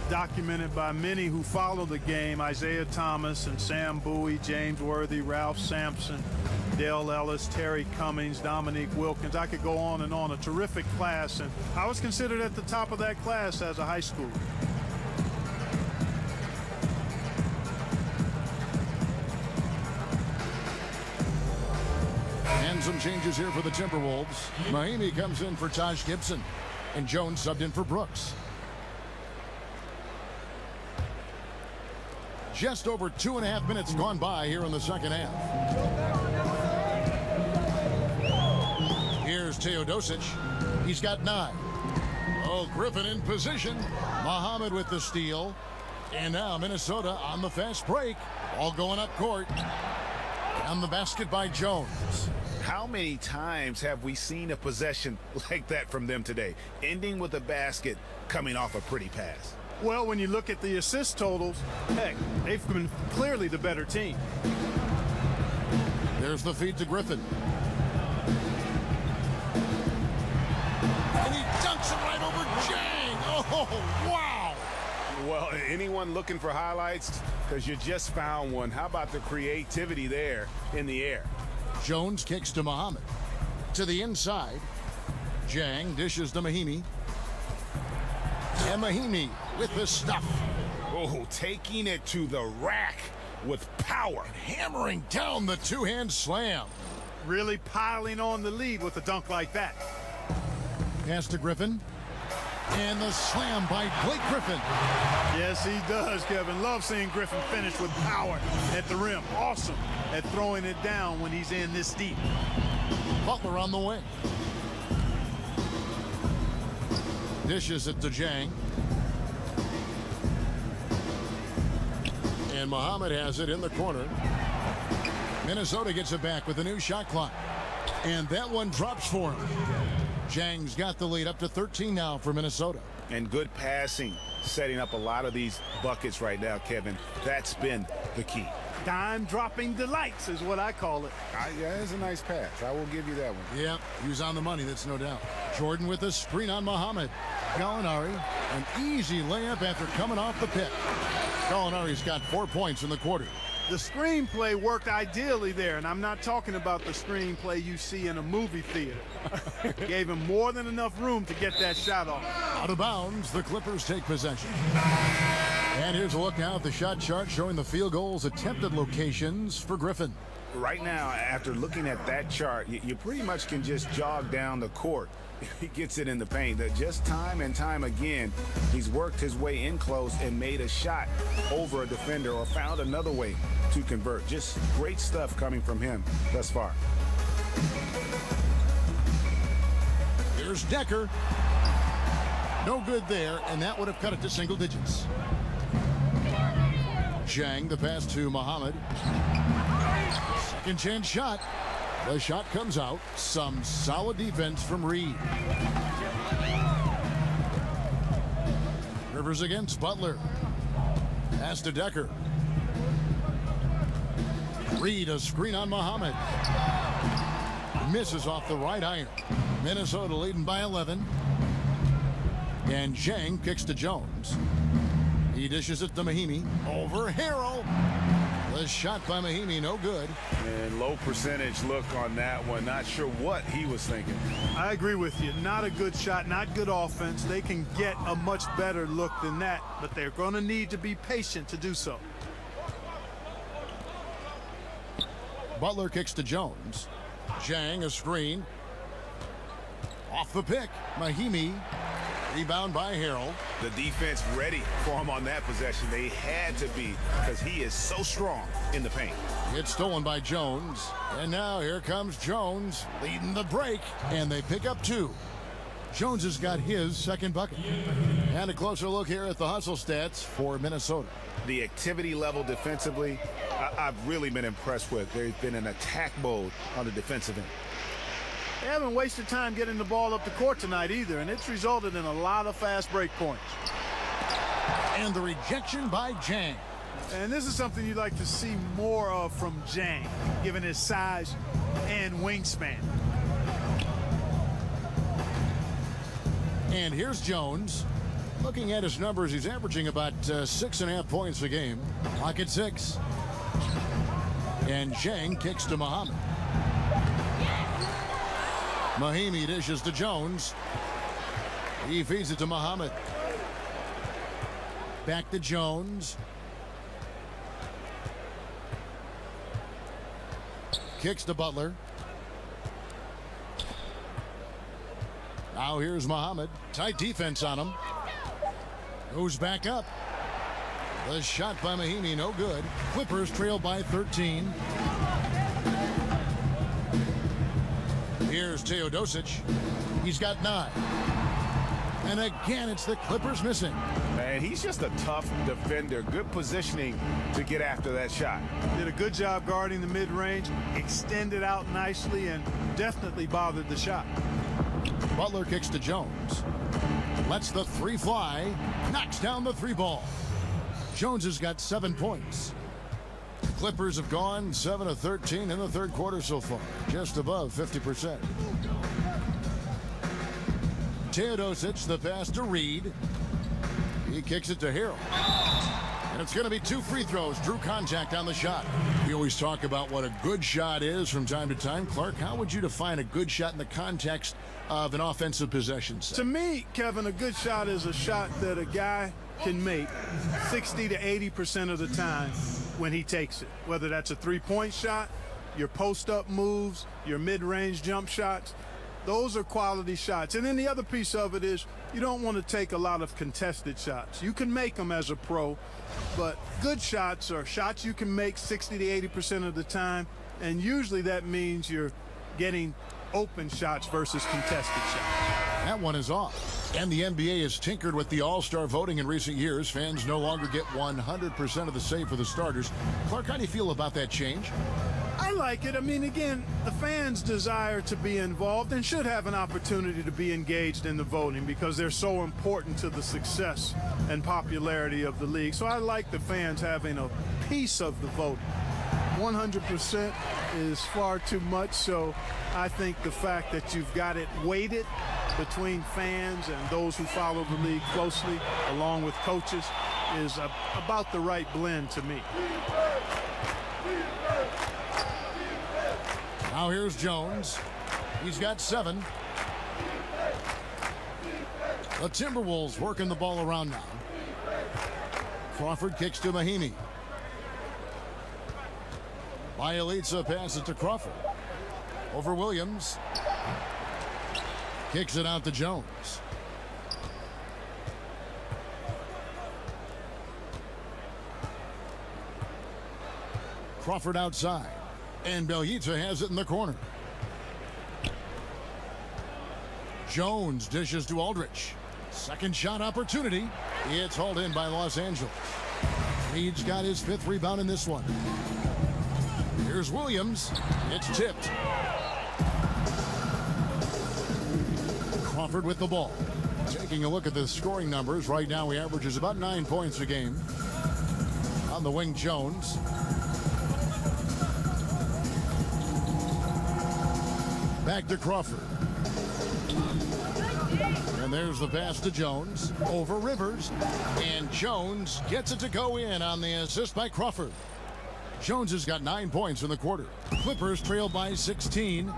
Documented by many who follow the game: Isaiah Thomas and Sam Bowie, James Worthy, Ralph Sampson, Dale Ellis, Terry Cummings, Dominique Wilkins. I could go on and on. A terrific class, and I was considered at the top of that class as a high schooler. And some changes here for the Timberwolves. Mahimi comes in for Taj Gibson, and Jones subbed in for Brooks. Just over 2.5 minutes gone by here in the second half. Here's Teodosic. He's got 9. Oh, Griffin in position. Muhammad with the steal. And now Minnesota on the fast break. All going up court. And the basket by Jones. How many times have we seen a possession like that from them today, ending with a basket coming off a pretty pass? Well, when you look at the assist totals, heck, they've been clearly the better team. There's the feed to Griffin. And he dunks it right over Jang. Oh, wow. Well, anyone looking for highlights? Because you just found one. How about the creativity there in the air? Jones kicks to Muhammad. To the inside. Jang dishes to Mahimi. And Mahimi with the stuff. Oh, taking it to the rack with power. Hammering down the two-hand slam. Really piling on the lead with a dunk like that. Pass to Griffin. And the slam by Blake Griffin. Yes, he does, Kevin. Love seeing Griffin finish with power at the rim. Awesome at throwing it down when he's in this deep. Butler on the wing. Dishes it to Jang. And Muhammad has it in the corner. Minnesota gets it back with a new shot clock. And that one drops for him. Jang's got the lead up to 13 now for Minnesota. And good passing, setting up a lot of these buckets right now, Kevin. That's been the key. Dime-dropping delights is what I call it. Yeah, it's a nice pass. I will give you that one. Yep, he was on the money, that's no doubt. Jordan with a screen on Muhammad. Gallinari, an easy layup after coming off the pick. Gallinari's got 4 points in the quarter. The screenplay worked ideally there, and I'm not talking about the screenplay you see in a movie theater. Gave him more than enough room to get that shot off. Out of bounds, the Clippers take possession. And here's a look now at the shot chart showing the field goals attempted locations for Griffin. Right now, after looking at that chart, you pretty much can just jog down the court. He gets it in the paint. Just time and time again, he's worked his way in close and made a shot over a defender or found another way to convert. Just great stuff coming from him thus far. Here's Decker. No good there, and that would have cut it to single digits. Jang, the pass to Muhammad. Second chance shot. The shot comes out. Some solid defense from Reed. Rivers against Butler. Pass to Decker. Reed, a screen on Muhammad. Misses off the right iron. Minnesota leading by 11. And Jang kicks to Jones. He dishes it to Mahimi. Over Harrell. The shot by Mahimi, no good. And low percentage look on that one. Not sure what he was thinking. I agree with you. Not a good shot, not good offense. They can get a much better look than that, but they're going to need to be patient to do so. Butler kicks to Jones. Jang, a screen. Off the pick. Mahimi. Rebound by Harrell. The defense ready for him on that possession. They had to be because he is so strong in the paint. It's stolen by Jones. And now here comes Jones leading the break. And they pick up 2. Jones has got his second bucket. And a closer look here at the hustle stats for Minnesota. The activity level defensively, I've really been impressed with. There's been an attack mode on the defensive end. They haven't wasted time getting the ball up the court tonight either, and it's resulted in a lot of fast break points. And the rejection by Jang. And this is something you'd like to see more of from Jang, given his size and wingspan. And here's Jones. Looking at his numbers, he's averaging about 6.5 points a game. Clock at 6. And Jang kicks to Muhammad. Mahimi dishes to Jones. He feeds it to Muhammad. Back to Jones. Kicks to Butler. Now here's Muhammad. Tight defense on him. Goes back up. The shot by Mahimi, no good. Clippers trail by 13. Here's Teodosic. He's got 9. And again, it's the Clippers missing. Man, he's just a tough defender. Good positioning to get after that shot. Did a good job guarding the mid-range, extended out nicely, and definitely bothered the shot. Butler kicks to Jones. Lets the 3 fly. Knocks down the 3 ball. Jones has got 7 points. Clippers have gone 7 of 13 in the third quarter so far. Just above 50%. Teodosic, the pass to Reed. He kicks it to Harrell. And it's going to be 2 free throws. Drew contact on the shot. We always talk about what a good shot is from time to time. Clark, how would you define a good shot in the context of an offensive possession set? To me, Kevin, a good shot is a shot that a guy can make 60 to 80% of the time when he takes it. Whether that's a three-point shot, your post-up moves, your mid-range jump shots. Those are quality shots. And then the other piece of it is you don't want to take a lot of contested shots. You can make them as a pro, but good shots are shots you can make 60 to 80% of the time, and usually that means you're getting open shots versus contested shots. That one is off. And the NBA has tinkered with the All-Star voting in recent years. Fans no longer get 100% of the say for the starters. Clark, how do you feel about that change? I like it. I mean, again, the fans desire to be involved and should have an opportunity to be engaged in the voting because they're so important to the success and popularity of the league. So I like the fans having a piece of the vote. 100% is far too much, so I think the fact that you've got it weighted between fans and those who follow the league closely, along with coaches, is about the right blend to me. Now here's Jones. He's got 7. The Timberwolves working the ball around now. Crawford kicks to Mahimi. Bielitsa passes to Crawford. Over Williams. Kicks it out to Jones. Crawford outside. And Bielitsa has it in the corner. Jones dishes to Aldridge. Second shot opportunity. It's hauled in by Los Angeles. Reed's got his 5th rebound in this one. Here's Williams. It's tipped. Crawford with the ball. Taking a look at the scoring numbers. Right now he averages about 9 points a game. On the wing, Jones. Back to Crawford. And there's the pass to Jones. Over Rivers. And Jones gets it to go in on the assist by Crawford. Jones has got 9 points in the quarter. Clippers trail by 16.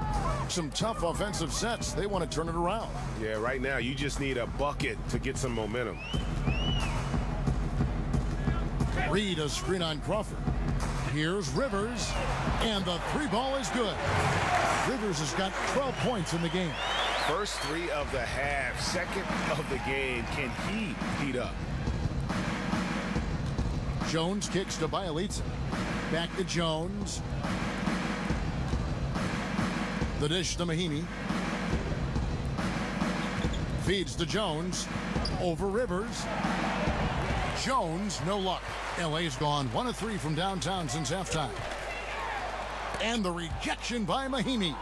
Some tough offensive sets. They want to turn it around. Yeah, right now you just need a bucket to get some momentum. Reed a screen on Crawford. Here's Rivers. And the 3 ball is good. Rivers has got 12 points in the game. First 3 of the half, second of the game. Can he heat up? Jones kicks to Bielitsa. Back to Jones. The dish to Mahimi. Feeds to Jones. Over Rivers. Jones, no luck. LA's gone 1 of 3 from downtown since halftime. And the rejection by Mahimi.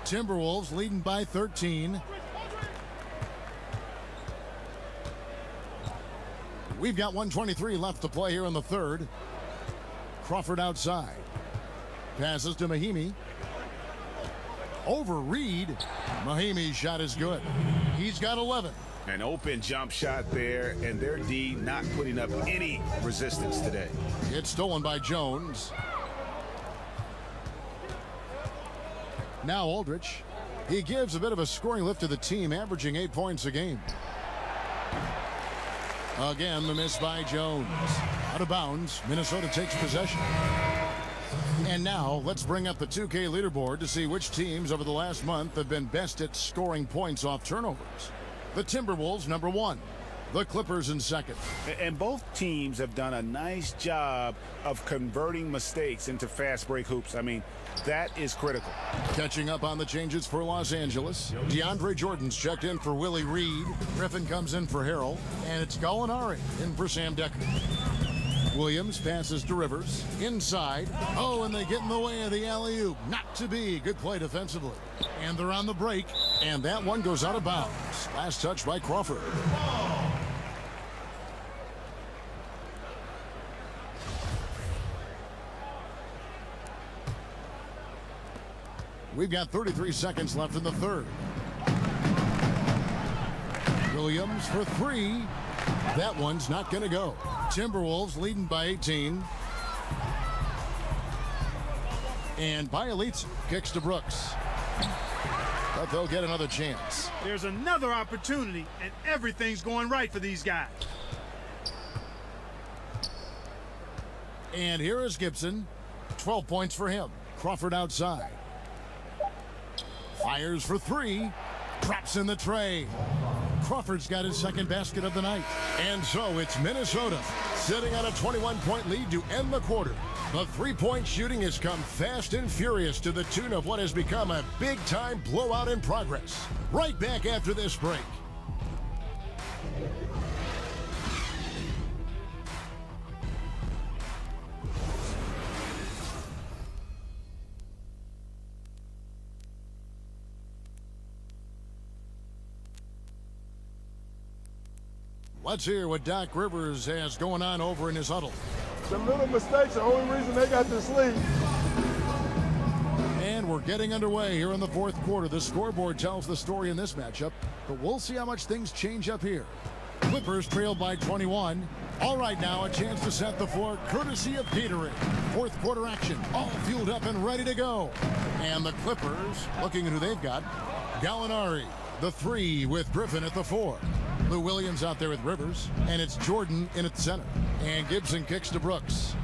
Timberwolves leading by 13. We've got 1:23 left to play here in the third. Crawford outside. Passes to Mahimi. Over Reed. Mahimi's shot is good. He's got 11. An open jump shot there, and their D not putting up any resistance today. It's stolen by Jones. Now Aldridge. He gives a bit of a scoring lift to the team, averaging 8 points a game. Again, the miss by Jones. Out of bounds, Minnesota takes possession. And now, let's bring up the 2K leaderboard to see which teams over the last month have been best at scoring points off turnovers. The Timberwolves, number 1. The Clippers in second. And both teams have done a nice job of converting mistakes into fast break hoops. I mean, that is critical. Catching up on the changes for Los Angeles. DeAndre Jordan's checked in for Willie Reed. Griffin comes in for Harrell. And it's Gallinari in for Sam Decker. Williams passes to Rivers. Inside. Oh, and they get in the way of the alley-oop. Not to be. Good play defensively. And they're on the break. And that one goes out of bounds. Last touch by Crawford. We've got 33 seconds left in the third. Williams for 3. That one's not going to go. Timberwolves leading by 18. And Bielitsa kicks to Brooks. But they'll get another chance. There's another opportunity, and everything's going right for these guys. And here is Gibson. 12 points for him. Crawford outside. Fires for 3. Drops in the tray. Crawford's got his second basket of the night. And so it's Minnesota sitting on a 21-point lead to end the quarter. The three-point shooting has come fast and furious to the tune of what has become a big-time blowout in progress. Right back after this break. Let's hear what Doc Rivers has going on over in his huddle. The little mistakes are the only reason they got this lead. And we're getting underway here in the fourth quarter. The scoreboard tells the story in this matchup, but we'll see how much things change up here. Clippers trailed by 21. All right, now a chance to set the floor courtesy of Gatorade. Fourth quarter action, all fueled up and ready to go. And the Clippers, looking at who they've got, Gallinari, the 3 with Griffin at the 4. Lou Williams out there with Rivers, and it's Jordan in at the center. And Gibson kicks to Brooks.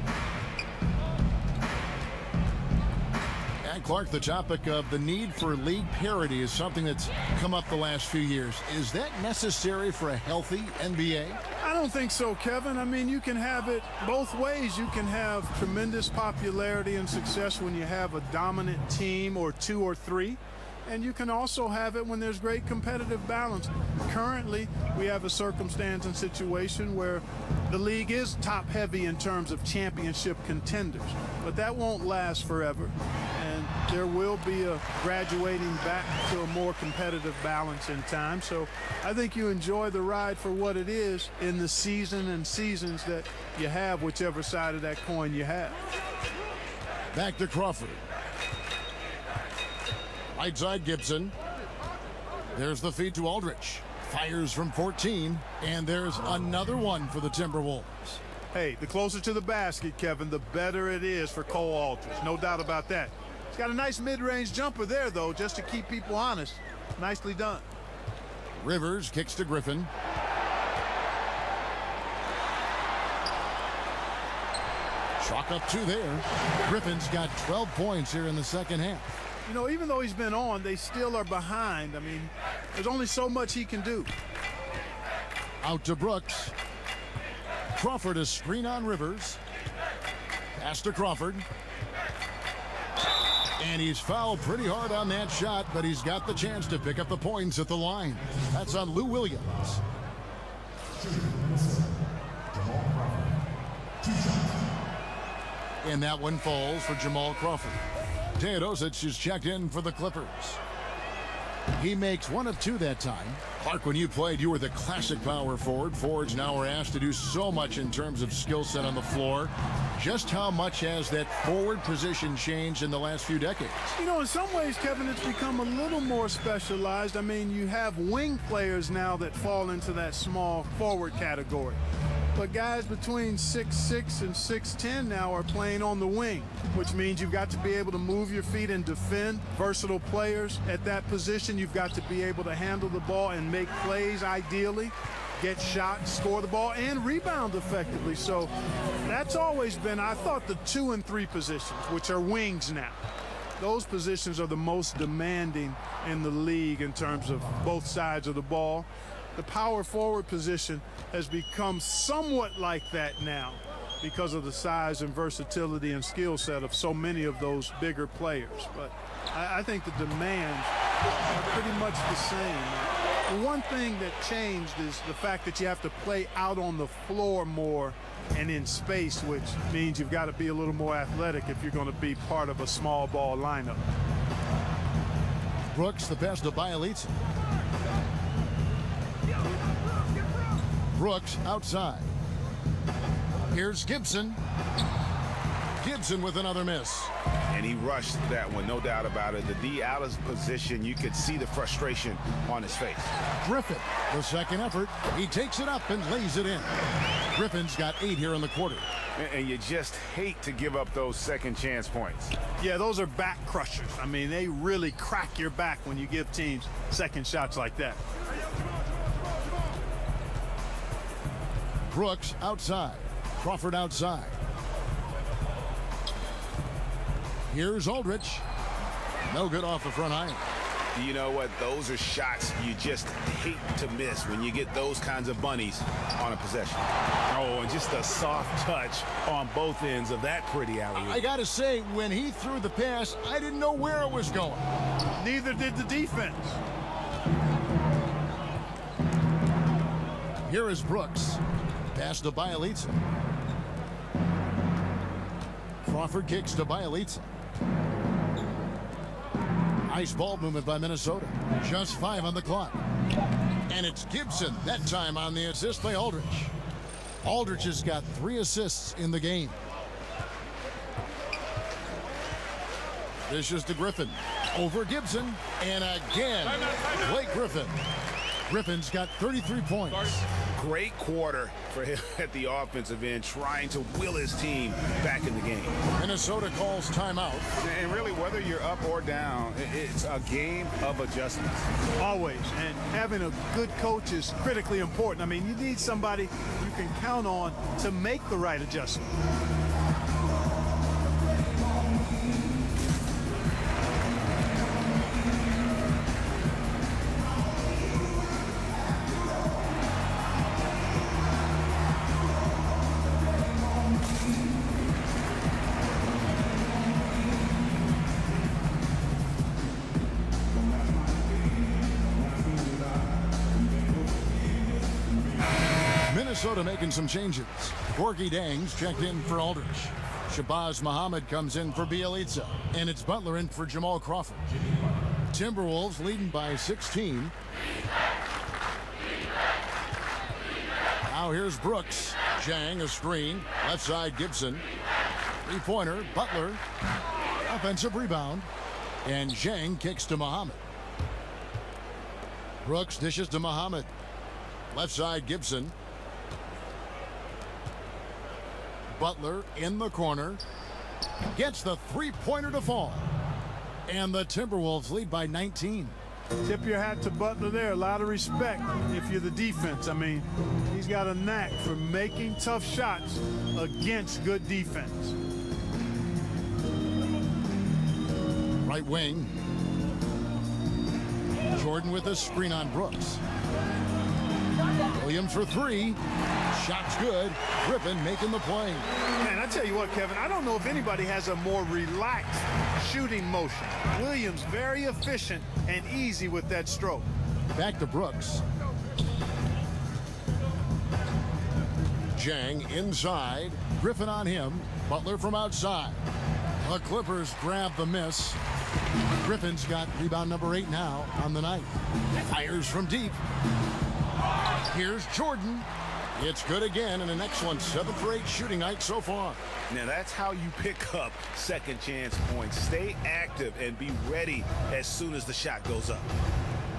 And Clark, the topic of the need for league parity is something that's come up the last few years. Is that necessary for a healthy NBA? I don't think so, Kevin. I mean, you can have it both ways. You can have tremendous popularity and success when you have a dominant team or 2 or 3. And you can also have it when there's great competitive balance. Currently, we have a circumstance and situation where the league is top-heavy in terms of championship contenders. But that won't last forever. And there will be a graduating back to a more competitive balance in time. So I think you enjoy the ride for what it is in the season and seasons that you have, whichever side of that coin you have. Back to Crawford. Right side Gibson. There's the feed to Aldridge. Fires from 14. And there's another one for the Timberwolves. Hey, the closer to the basket, Kevin, the better it is for Cole Aldridge. No doubt about that. He's got a nice mid-range jumper there, though, just to keep people honest. Nicely done. Rivers kicks to Griffin. Chalk up 2 there. Griffin's got 12 points here in the second half. You know, even though he's been on, they still are behind. I mean, there's only so much he can do. Out to Brooks. Crawford is screen on Rivers. Pass to Crawford. And he's fouled pretty hard on that shot, but he's got the chance to pick up the points at the line. That's on Lou Williams. And that one falls for Jamal Crawford. Teodosic is checked in for the Clippers. He makes 1 of 2 that time. Clark, when you played, you were the classic power forward. Forwards now are asked to do so much in terms of skill set on the floor. Just how much has that forward position changed in the last few decades? You know, in some ways, Kevin, it's become a little more specialized. I mean, you have wing players now that fall into that small forward category. But guys between 6'6" and 6'10" now are playing on the wing, which means you've got to be able to move your feet and defend. Versatile players at that position. You've got to be able to handle the ball and make plays ideally, get shots, score the ball, and rebound effectively. So that's always been, I thought, the 2 and 3 positions, which are wings now. Those positions are the most demanding in the league in terms of both sides of the ball. The power forward position has become somewhat like that now because of the size and versatility and skill set of so many of those bigger players. But I think the demands are pretty much the same. The one thing that changed is the fact that you have to play out on the floor more and in space, which means you've got to be a little more athletic if you're going to be part of a small ball lineup. Brooks, the pass to Bielitsa. Brooks outside. Here's Gibson. Gibson with another miss. And he rushed that one, no doubt about it. The D out of position, you could see the frustration on his face. Griffin, the second effort. He takes it up and lays it in. Griffin's got 8 here in the quarter. And you just hate to give up those second chance points. Yeah, those are back crushers. I mean, they really crack your back when you give teams second shots like that. Brooks outside. Crawford outside. Here's Aldridge. No good off the front iron. You know what? Those are shots you just hate to miss when you get those kinds of bunnies on a possession. Oh, and just a soft touch on both ends of that pretty alley-oop. I gotta say, when he threw the pass, I didn't know where it was going. Neither did the defense. Here is Brooks. Pass to Bielitsa. Crawford kicks to Bielitsa. Nice ball movement by Minnesota. Just 5 on the clock. And it's Gibson, that time on the assist by Aldridge. Aldridge has got 3 assists in the game. This is to Griffin. Over Gibson. And again, Blake Griffin. Griffin's got 33 points. Great quarter for him at the offensive end, trying to will his team back in the game. Minnesota calls timeout. And really, whether you're up or down, it's a game of adjustments. Always. And having a good coach is critically important. I mean, you need somebody you can count on to make the right adjustment. Minnesota making some changes. Gorgie Dang's checked in for Aldridge. Shabazz Muhammad comes in for Bielitsa. And it's Butler in for Jamal Crawford. Timberwolves leading by 16. Now here's Brooks. Zhang, a screen. Left side, Gibson. 3-pointer, Butler. Offensive rebound. And Zhang kicks to Muhammad. Brooks dishes to Muhammad. Left side, Gibson. Butler in the corner. Gets the 3-pointer to fall. And the Timberwolves lead by 19. Tip your hat to Butler there. A lot of respect if you're the defense. I mean, he's got a knack for making tough shots against good defense. Right wing. Jordan with a screen on Brooks. Williams for 3. Shot's good. Griffin making the play. Man, I tell you what, Kevin, I don't know if anybody has a more relaxed shooting motion. Williams very efficient and easy with that stroke. Back to Brooks. Jang inside. Griffin on him. Butler from outside. The Clippers grab the miss. Griffin's got rebound number 8 now on the night. Fires from deep. Here's Jordan. It's good again, and an excellent 7 for 8 shooting night so far. Now that's how you pick up second chance points. Stay active and be ready as soon as the shot goes up.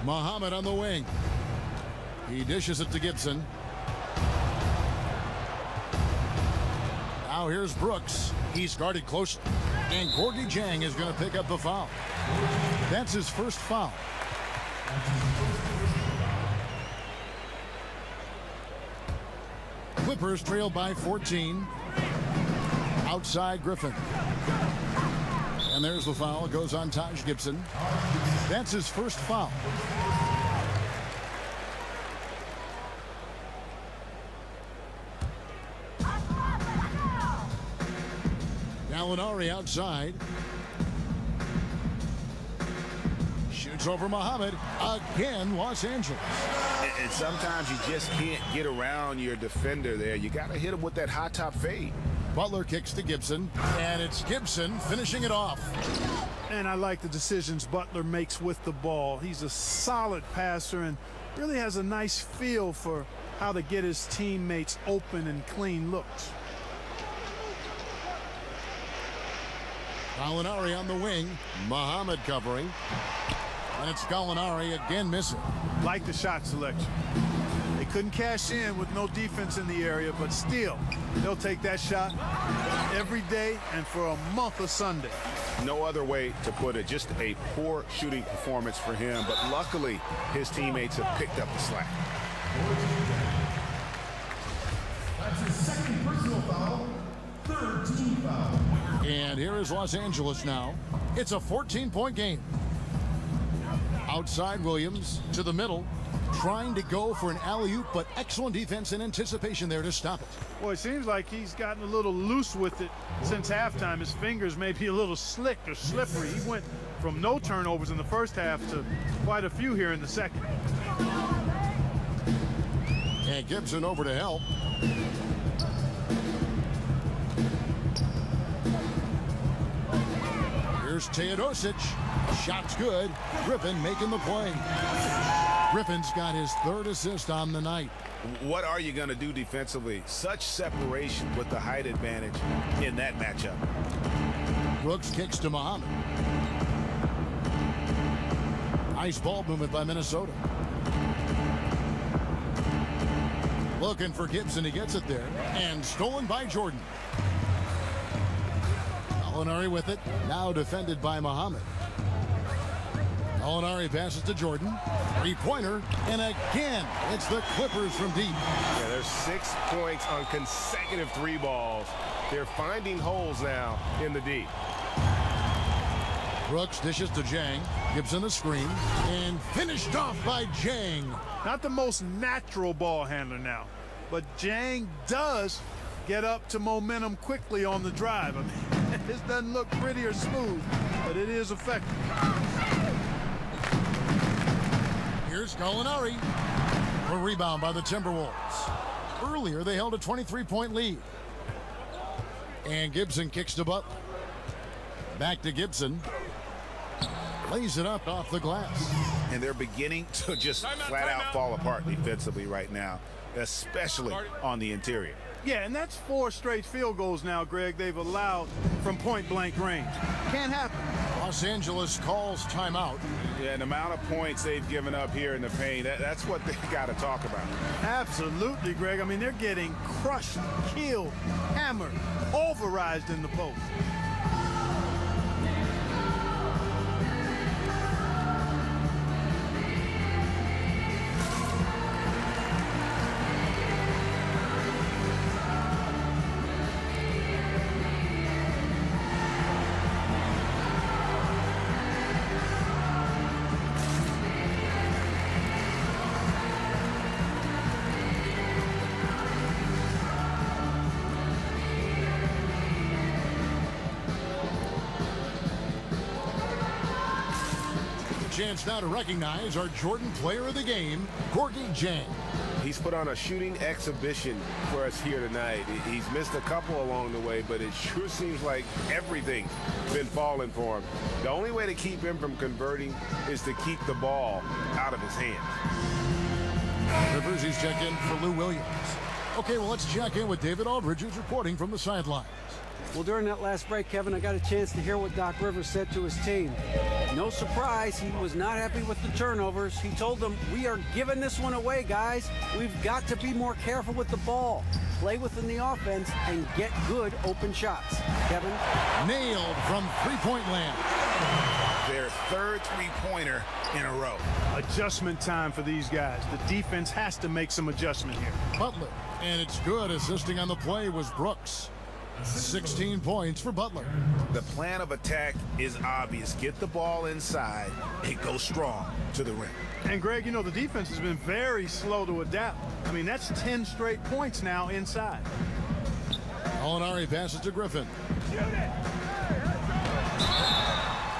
Muhammad on the wing. He dishes it to Gibson. Now here's Brooks. He's guarded close, and Gorgie Jang is going to pick up the foul. That's his first foul. Clippers trail by 14. Outside Griffin. And there's the foul. It goes on Taj Gibson. That's his first foul. Gallinari outside. Shoots over Muhammad. Again, Los Angeles. And sometimes you just can't get around your defender there. You got to hit him with that high top fade. Butler kicks to Gibson, and it's Gibson finishing it off. And I like the decisions Butler makes with the ball. He's a solid passer and really has a nice feel for how to get his teammates open and clean looks. Gallinari on the wing. Muhammad covering. And it's Gallinari again missing. Like the shot selection. They couldn't cash in with no defense in the area, but still, they'll take that shot every day and for a month of Sunday. No other way to put it. Just a poor shooting performance for him, but luckily his teammates have picked up the slack. That's his second personal foul, third team foul. And here is Los Angeles now. It's a 14-point game. Outside Williams to the middle, trying to go for an alley-oop, but excellent defense and anticipation there to stop it. Boy, it seems like he's gotten a little loose with it since halftime. His fingers may be a little slick or slippery. He went from no turnovers in the first half to quite a few here in the second. And Gibson over to help. Here's Teodosic. Shot's good. Griffin making the play. Griffin's got his third assist on the night. What are you going to do defensively? Such separation with the height advantage in that matchup. Brooks kicks to Muhammad. Nice ball movement by Minnesota. Looking for Gibson. He gets it there. And stolen by Jordan. Gallinari with it. Now defended by Muhammad. Gallinari passes to Jordan. Three-pointer. And again, it's the Clippers from deep. Yeah, there's 6 points on consecutive 3 balls. They're finding holes now in the D. Brooks dishes to Jang. Gibson the screen. And finished off by Jang. Not the most natural ball handler now, but Jang does get up to momentum quickly on the drive. I mean, this doesn't look pretty or smooth, but it is effective. Here's Gallinari. A rebound by the Timberwolves. Earlier, they held a 23-point lead. And Gibson kicks to Butler. Back to Gibson. Lays it up off the glass. And they're beginning to just flat out fall apart defensively right now, especially on the interior. Yeah, and that's 4 straight field goals now, Greg, they've allowed from point-blank range. Can't happen. Los Angeles calls timeout. Yeah, and the amount of points they've given up here in the paint, that's what they got to talk about. Absolutely, Greg. I mean, they're getting crushed, killed, hammered, pulverized in the post. Chance now to recognize our Jordan Player of the Game, Gorgie Jang. He's put on a shooting exhibition for us here tonight. He's missed a couple along the way, but it sure seems like everything's been falling for him. The only way to keep him from converting is to keep the ball out of his hands. Rivers, he's checked in for Lou Williams. Okay, well, let's check in with David Aldridge, who's reporting from the sidelines. Well, during that last break, Kevin, I got a chance to hear what Doc Rivers said to his team. No surprise, he was not happy with the turnovers. He told them, we are giving this one away, guys. We've got to be more careful with the ball, play within the offense, and get good open shots. Kevin? Nailed from three-point land. Their third three-pointer in a row. Adjustment time for these guys. The defense has to make some adjustment here. Butler, and it's good. Assisting on the play was Brooks. 16 points for Butler. The plan of attack is obvious. Get the ball inside and go strong to the rim. And Greg, you know, the defense has been very slow to adapt. I mean, that's 10 straight points now inside. Molinari passes to Griffin.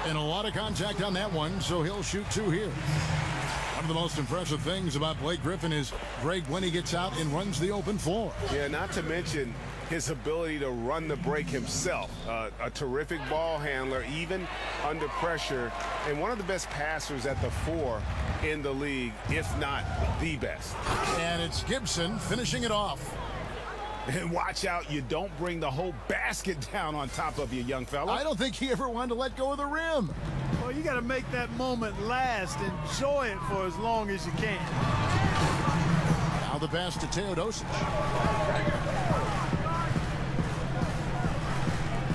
And a lot of contact on that one, so he'll shoot two here. One of the most impressive things about Blake Griffin is Greg when he gets out and runs the open floor. Yeah, not to mention his ability to run the break himself. A terrific ball handler, even under pressure, and one of the best passers at the four in the league, if not the best. And it's Gibson finishing it off. And watch out, you don't bring the whole basket down on top of you, young fella. I don't think he ever wanted to let go of the rim. Well, you got to make that moment last. Enjoy it for as long as you can. Now the pass to Teodosic.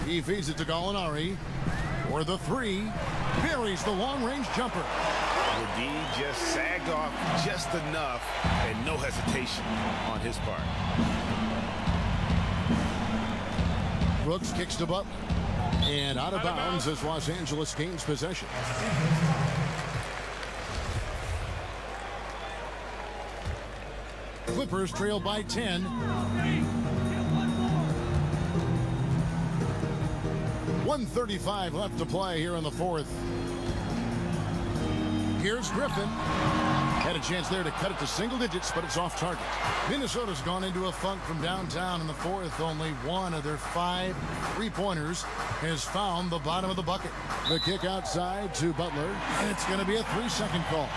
He feeds it to Gallinari for the three. Buries the long-range jumper. The D just sagged off just enough and no hesitation on his part. Brooks kicks to Butler. And out of bounds as Los Angeles gains possession. Clippers trail by 10. 1:35 left to play here in the fourth. Here's Griffin. Had a chance there to cut it to single digits, but it's off target. Minnesota's gone into a funk from downtown in the fourth. Only one of their 5 three-pointers has found the bottom of the bucket. The kick outside to Butler, and it's going to be a 3-second call.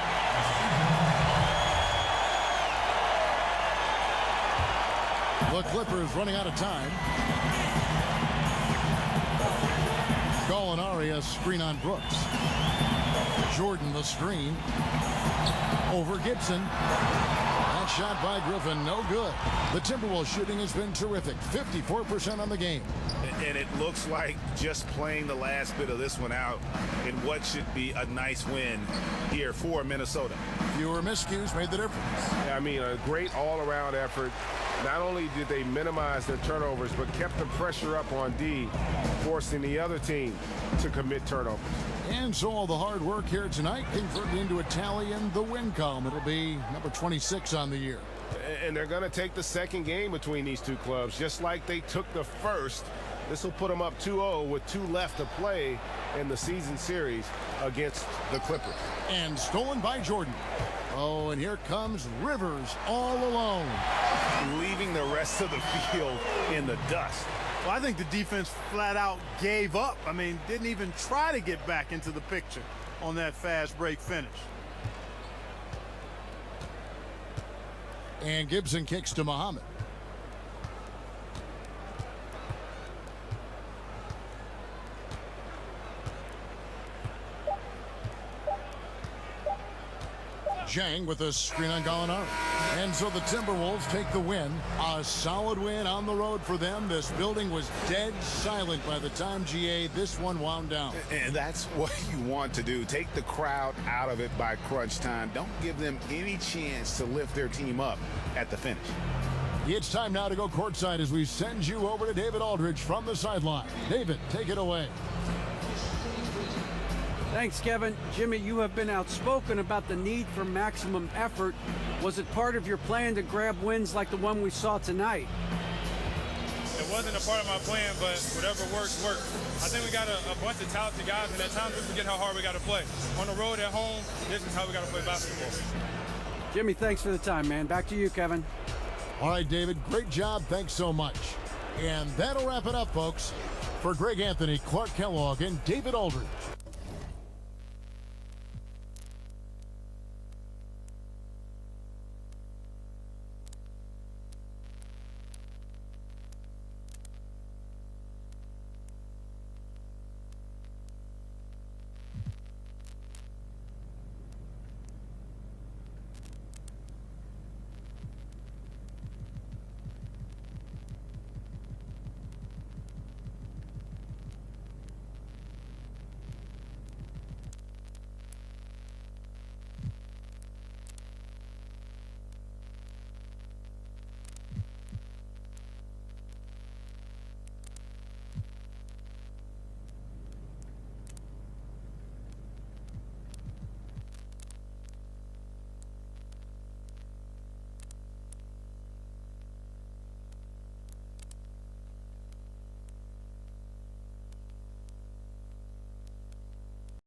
The Clippers running out of time. Gallinari, a screen on Brooks. Jordan, the screen. Over Gibson. That shot by Griffin, no good. The Timberwolves shooting has been terrific. 54% on the game. And it looks like just playing the last bit of this one out in what should be a nice win here for Minnesota. Fewer miscues made the difference. I mean, a great all-around effort. Not only did they minimize their turnovers, but kept the pressure up on D, forcing the other team to commit turnovers. And so all the hard work here tonight converted into a tally in the win column. It'll be number 26 on the year. And they're going to take the second game between these two clubs, just like they took the first. This will put them up 2-0 with 2 left to play in the season series against the Clippers. And stolen by Jordan. Oh, and here comes Rivers all alone. Leaving the rest of the field in the dust. Well, I think the defense flat out gave up. I mean, didn't even try to get back into the picture on that fast break finish. And Gibson kicks to Muhammad. Jang with a screen on Gallinari. And so the Timberwolves take the win. A solid win on the road for them. This building was dead silent by the time, GA, this one wound down. And that's what you want to do. Take the crowd out of it by crunch time. Don't give them any chance to lift their team up at the finish. It's time now to go courtside as we send you over to David Aldridge from the sideline. David, take it away. Thanks, Kevin. Jimmy, you have been outspoken about the need for maximum effort. Was it part of your plan to grab wins like the one we saw tonight? wasn't a part of my plan, but whatever works, works. I think we got a bunch of talented guys, and at times we forget how hard we got to play. On the road, at home, this is how we got to play basketball. Jimmy, thanks for the time, man. Back to you, Kevin. All right, David, great job. Thanks so much. And that'll wrap it up, folks. For Greg Anthony, Clark Kellogg, and David Aldridge,